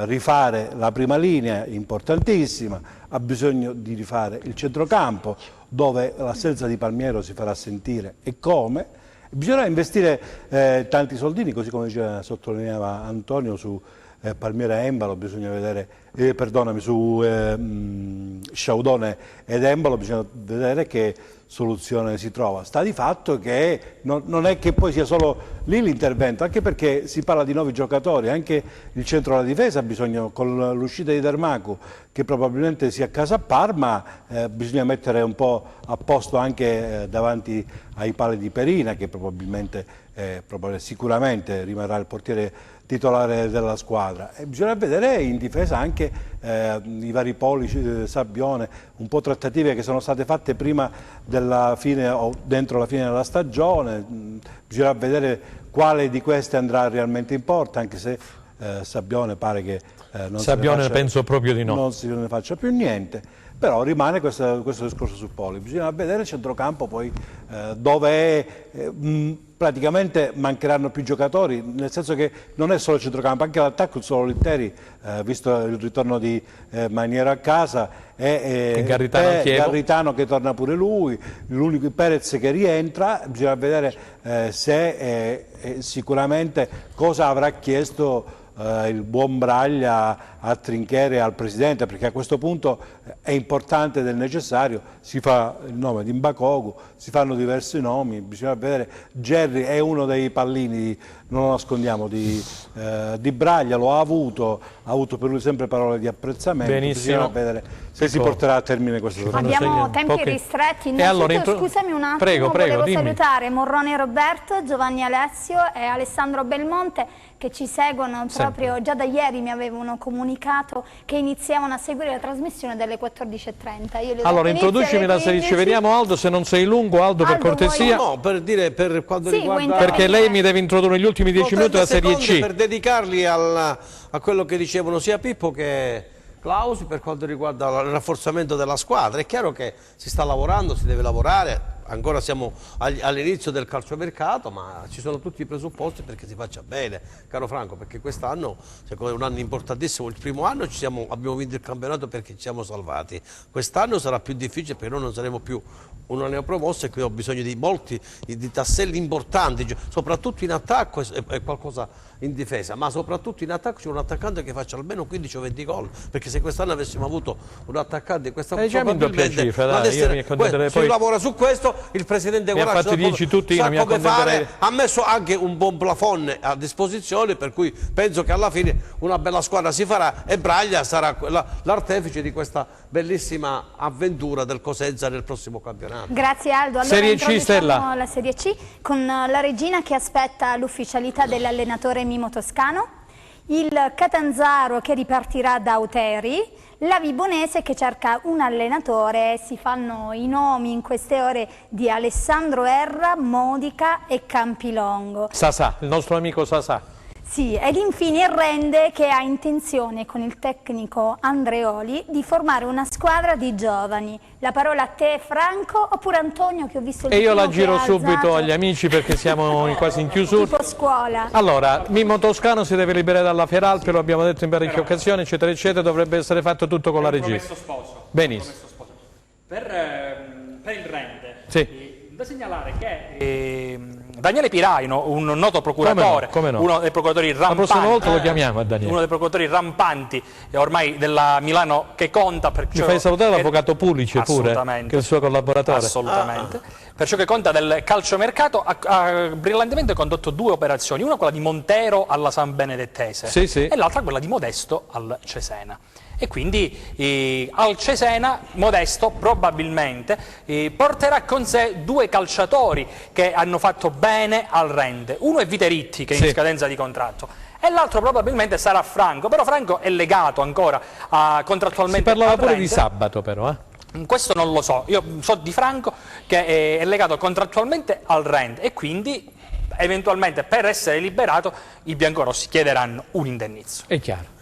rifare la prima linea, importantissima, ha bisogno di rifare il centrocampo, dove l'assenza di Palmiero si farà sentire e come. Bisogna investire tanti soldini, così come sottolineava Antonio, su Palmiero e Embalo, bisogna vedere, su Sciaudone ed Embalo, bisogna vedere che soluzione si trova. Sta di fatto che non è che poi sia solo lì l'intervento, anche perché si parla di nuovi giocatori, anche il centro della difesa ha bisogno, con l'uscita di Dermacu, che probabilmente sia a casa a Parma, bisogna mettere un po' a posto anche davanti ai pali di Perina, che sicuramente rimarrà il portiere titolare della squadra. E bisogna vedere in difesa anche i vari poli, Sabbione, un po' trattative che sono state fatte prima della fine o dentro la fine della stagione. Bisogna vedere quale di queste andrà realmente in porta, anche se Sabbione pare che Sabbione penso proprio di no. Non se ne faccia più niente, però rimane questo discorso su Poli. Bisogna vedere il centrocampo poi dove praticamente mancheranno più giocatori, nel senso che non è solo il centrocampo, anche l'attacco, solo Litteri, visto il ritorno di Maniero a casa, e Garritano che torna pure lui, l'unico Perez che rientra. Bisogna vedere se sicuramente cosa avrà chiesto il buon Braglia a Trinchieri e al Presidente, perché a questo punto è importante ed è necessario. Si fa il nome di Mbakogu, si fanno diversi nomi, bisogna vedere. Gerry è uno dei pallini, non lo nascondiamo, di Braglia, lo ha avuto per lui sempre parole di apprezzamento. Benissimo. Bisogna vedere se si porterà a termine questo torneo. Abbiamo tempi ristretti, scusami un attimo, volevo salutare Morrone Roberto, Giovanni Alessio e Alessandro Belmonte che ci seguono proprio già da ieri, mi avevano comunicato che iniziavano a seguire la trasmissione dalle 14:30. Allora introducimi la serie, ci vediamo Aldo, se non sei lungo Aldo per cortesia. No, per dire per quanto riguarda... Perché lei mi deve introdurre negli ultimi 10 minuti della Serie C. Per dedicarli a quello che dicevano sia Pippo che Klaus per quanto riguarda il rafforzamento della squadra. È chiaro che si sta lavorando, si deve lavorare, ancora siamo all'inizio del calciomercato, ma ci sono tutti i presupposti perché si faccia bene, caro Franco, perché quest'anno secondo me è un anno importantissimo. Il primo anno abbiamo vinto il campionato perché ci siamo salvati, quest'anno sarà più difficile perché noi non saremo più una neopromossa e qui ho bisogno di molti di tasselli importanti, soprattutto in attacco e qualcosa in difesa, ma soprattutto in attacco c'è un attaccante che faccia almeno 15 o 20 gol, perché se quest'anno avessimo avuto un attaccante questa probabilmente si lavora su questo. Il Presidente Guaraccio sa come fare, ha messo anche un buon plafond a disposizione, per cui penso che alla fine una bella squadra si farà e Braglia sarà l'artefice di questa bellissima avventura del Cosenza nel prossimo campionato. Grazie Aldo. Allora Serie C, Stella. La Serie C con la Regina che aspetta l'ufficialità dell'allenatore Mimo Toscano, il Catanzaro che ripartirà da Auteri, la Vibonese che cerca un allenatore. Si fanno i nomi in queste ore di Alessandro Erra, Modica e Campilongo. Sasà, il nostro amico Sasà. Sì, ed infine il Rende che ha intenzione con il tecnico Andreoli di formare una squadra di giovani. La parola a te Franco oppure Antonio che ho visto il E io la giro subito agli amici perché siamo quasi in chiusura. Tipo scuola. Allora, Mimmo Toscano si deve liberare dalla Feralpi, lo abbiamo detto in parecchie occasioni, eccetera eccetera, dovrebbe essere fatto tutto con la regia. Benissimo. Per il Rende, sì. da segnalare che Daniele Piraino, un noto procuratore, come no. Uno dei procuratori rampanti, la prossima volta lo chiamiamo a Daniele. Uno dei procuratori rampanti ormai della Milano che conta. Mi fai salutare l'avvocato Pulice pure, che è il suo collaboratore. Assolutamente. Per ciò che conta del calciomercato ha brillantemente condotto due operazioni, una quella di Montero alla San Benedettese e l'altra quella di Modesto al Cesena. E quindi al Cesena Modesto probabilmente porterà con sé due calciatori che hanno fatto bene al Rende. Uno è Viteritti, che è in scadenza di contratto, e l'altro probabilmente sarà Franco, però Franco è legato ancora contrattualmente. Si parlava pure di Sabato però, Questo non lo so, io so di Franco che è legato contrattualmente al Rende e quindi eventualmente per essere liberato i biancorossi chiederanno un indennizzo. È chiaro.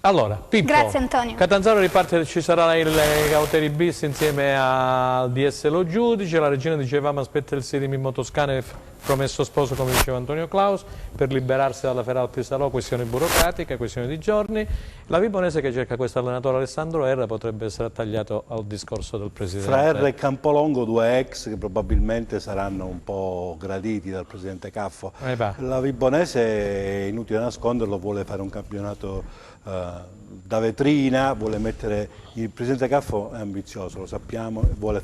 Allora, Pippo, grazie Antonio. Catanzaro riparte, ci sarà il Gauteri bis insieme al DS Lo Giudice, la Regina dicevamo aspetta il 6 di Mimmo Toscano e promesso sposo come diceva Antonio Klaus per liberarsi dalla Feralpi Salò, questione burocratica, questione di giorni. La Vibonese che cerca questo allenatore Alessandro Erra potrebbe essere attagliato al discorso del Presidente. Fra Erra e Campolongo due ex che probabilmente saranno un po' graditi dal Presidente Caffo. La Vibonese, è inutile nasconderlo, vuole fare un campionato da vetrina, vuole mettere il Presidente Caffo è ambizioso, lo sappiamo, vuole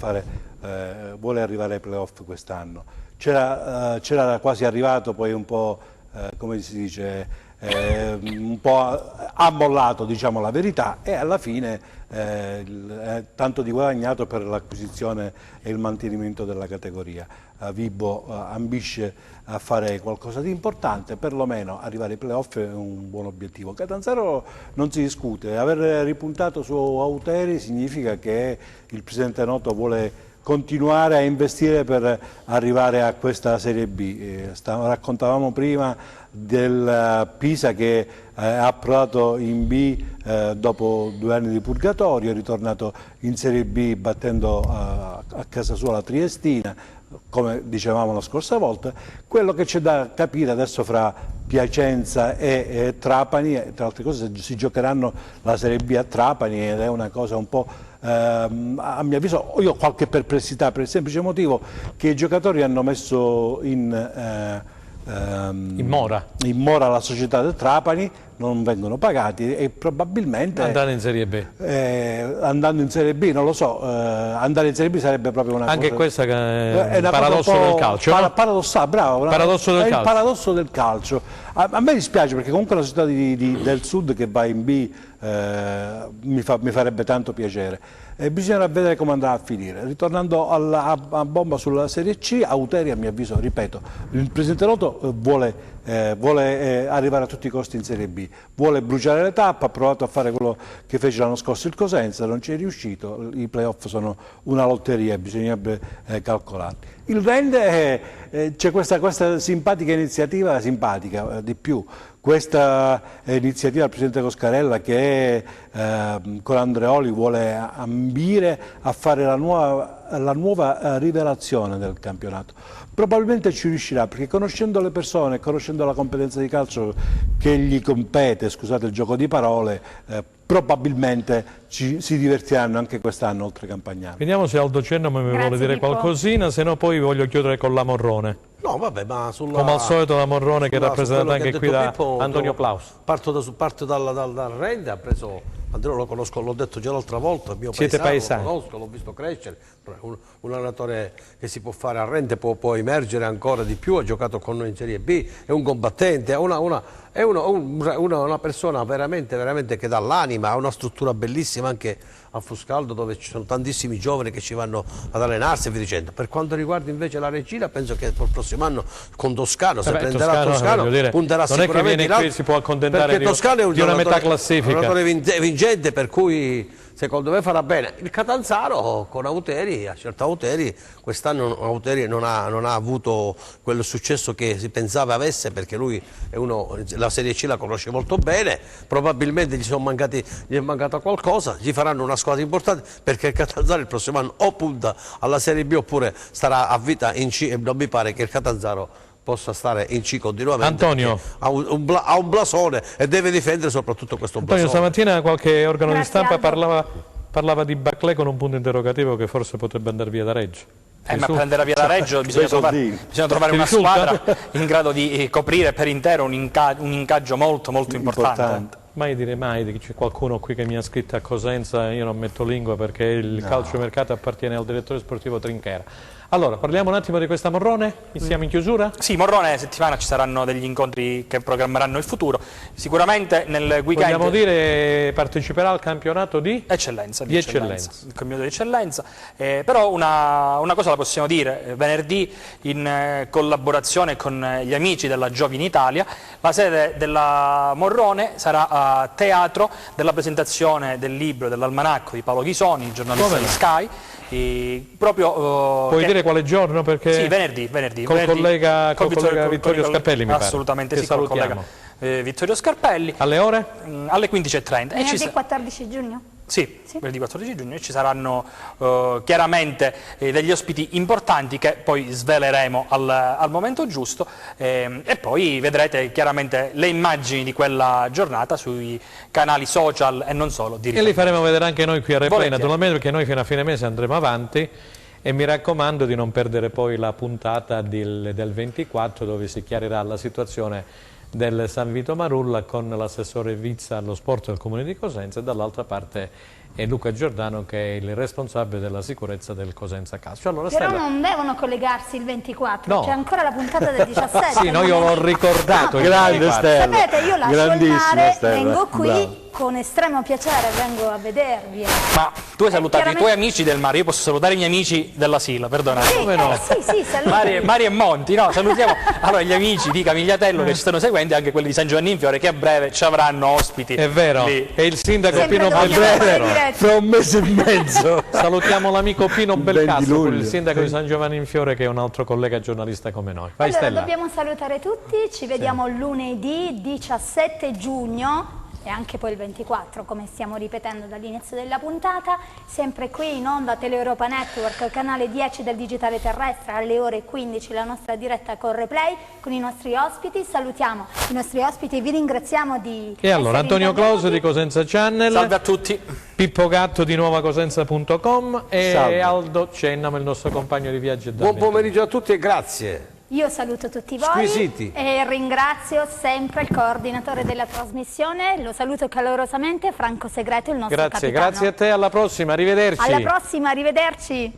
arrivare ai playoff quest'anno. C'era quasi arrivato, poi un po' come si dice, un po' ha mollato, diciamo la verità, e alla fine tanto di guadagnato per l'acquisizione e il mantenimento della categoria. Vibo ambisce a fare qualcosa di importante, perlomeno arrivare ai playoff è un buon obiettivo. Catanzaro non si discute, aver ripuntato su Auteri significa che il Presidente Noto vuole continuare a investire per arrivare a questa Serie B. Raccontavamo prima del Pisa che ha approdato in B dopo 2 anni di purgatorio, è ritornato in Serie B battendo a casa sua la Triestina, come dicevamo la scorsa volta. Quello che c'è da capire adesso fra Piacenza e Trapani, tra altre cose si giocheranno la Serie B a Trapani ed è una cosa un po', a mio avviso, io ho qualche perplessità per il semplice motivo che i giocatori hanno messo in mora la società del Trapani, non vengono pagati e probabilmente andare in Serie B. Andando in Serie B, non lo so, andare in Serie B sarebbe proprio una anche cosa... questa è il paradosso del calcio, no? Paradossale, bravo, paradosso del è calcio. Il paradosso del calcio. A me dispiace perché comunque la società del Sud che va in B mi farebbe tanto piacere. Bisognerà vedere come andrà a finire. Ritornando a bomba sulla Serie C, Auteri, a mio avviso, ripeto, il presidente Loto vuole arrivare a tutti i costi in Serie B, vuole bruciare le tappe, ha provato a fare quello che fece l'anno scorso il Cosenza, non ci è riuscito, i playoff sono una lotteria, bisognerebbe calcolarli. Il Rende, c'è questa simpatica iniziativa, di più, questa iniziativa del Presidente Coscarella che con Andreoli vuole ambire a fare la nuova rivelazione del campionato. Probabilmente ci riuscirà perché conoscendo le persone, conoscendo la competenza di calcio che gli compete, scusate il gioco di parole, probabilmente si divertiranno anche quest'anno oltre Campagnano. Vediamo se Aldo Cenno mi vuole dire qualcosina, se no poi voglio chiudere con la Morrone. No, vabbè, ma come al solito la Morrone che è rappresentata anche qui da Pippo, Antonio Plaus. Parto dal Rende, ha preso Andrea, lo conosco, l'ho detto già l'altra volta, mio paesano, lo conosco, l'ho visto crescere, un allenatore che si può fare a Rende, può emergere ancora di più, ha giocato con noi in Serie B, è un combattente, è una persona veramente che dà l'anima, ha una struttura bellissima anche a Fuscaldo dove ci sono tantissimi giovani che ci vanno ad allenarsi e via dicendo. Per quanto riguarda invece la Regina, penso che il prossimo anno con Toscano, se prenderà Toscano, punterà sicuramente non è che viene qui si può accontentare di una metà classifica. È un giocatore vincente, per cui secondo me farà bene. Il Catanzaro con Auteri, ha scelto Auteri, quest'anno Auteri non ha avuto quel successo che si pensava avesse perché lui è la Serie C la conosce molto bene, probabilmente gli è mancato qualcosa, gli faranno una squadra importante perché il Catanzaro il prossimo anno o punta alla Serie B oppure starà a vita in C e non mi pare che il Catanzaro possa stare in C continuamente. Antonio ha un blasone e deve difendere soprattutto questo blasone. Antonio, stamattina qualche organo di stampa parlava di Baclé con un punto interrogativo che forse potrebbe andare via da Reggio. Ma prenderà via da Reggio bisogna trovare una squadra in grado di coprire per intero un ingaggio molto importante. Mai dire mai che c'è qualcuno qui che mi ha scritto a Cosenza, io non metto lingua perché il calciomercato appartiene al direttore sportivo Trinchera. Allora, parliamo un attimo di questa Morrone, siamo in chiusura? Sì, Morrone settimana ci saranno degli incontri che programmeranno il futuro, sicuramente nel weekend... Vogliamo dire parteciperà al campionato di? Eccellenza. Il campionato di eccellenza, però una cosa la possiamo dire, venerdì in collaborazione con gli amici della Giovine Italia, la sede della Morrone sarà a teatro della presentazione del libro dell'almanacco di Paolo Ghisoni, giornalista di Sky. Puoi dire quale giorno? Perché sì, venerdì col collega Vittorio Scarpelli mi pare. Assolutamente sì, col collega Vittorio Scarpelli. Alle ore? Alle 15:30. Venerdì 14 giugno? Sì, venerdì 14 giugno e ci saranno chiaramente degli ospiti importanti che poi sveleremo al momento giusto e poi vedrete chiaramente le immagini di quella giornata sui canali social e non solo. E li faremo vedere anche noi qui a Replay, naturalmente, perché noi fino a fine mese andremo avanti e mi raccomando di non perdere poi la puntata del 24 dove si chiarirà la situazione del San Vito Marulla con l'assessore Vizza allo sport del Comune di Cosenza e dall'altra parte è Luca Giordano che è il responsabile della sicurezza del Cosenza Calcio. Allora, però non devono collegarsi il 24, no. C'è ancora la puntata del 17. Sì, no, io l'ho ricordato. Grande Stella. Sapete, io lascio il mare, vengo qui con estremo piacere vengo a vedervi. Ma tu hai salutato i tuoi amici del mare, io posso salutare i miei amici della Sila, perdonate. Sì, sì, saluti. Mari e Monti, no, salutiamo allora gli amici di Camigliatello che ci stanno seguendo e anche quelli di San Giovanni in Fiore che a breve ci avranno ospiti. È vero, lì. E il sindaco Pino Belcastro fra un mese e mezzo. Salutiamo l'amico Pino Belcastro, il sindaco di San Giovanni in Fiore, che è un altro collega giornalista come noi. Vai, allora, Stella. dobbiamo salutare tutti, ci vediamo lunedì 17 giugno e anche poi il 24, come stiamo ripetendo dall'inizio della puntata, sempre qui in onda Teleeuropa Network, canale 10 del digitale terrestre, alle ore 15 la nostra diretta con replay con i nostri ospiti. Salutiamo i nostri ospiti e vi ringraziamo di E allora Antonio Clauso di Cosenza Channel, salve a tutti, Pippo Gatto di nuovacosenza.com e salve. Aldo Cennamo, il nostro compagno di viaggio. Buon pomeriggio a tutti e grazie. Io saluto tutti voi Squisiti. e ringrazio sempre il coordinatore della trasmissione, lo saluto calorosamente, Franco Segreto, il nostro capitano. Grazie a te, alla prossima, arrivederci. Alla prossima, arrivederci.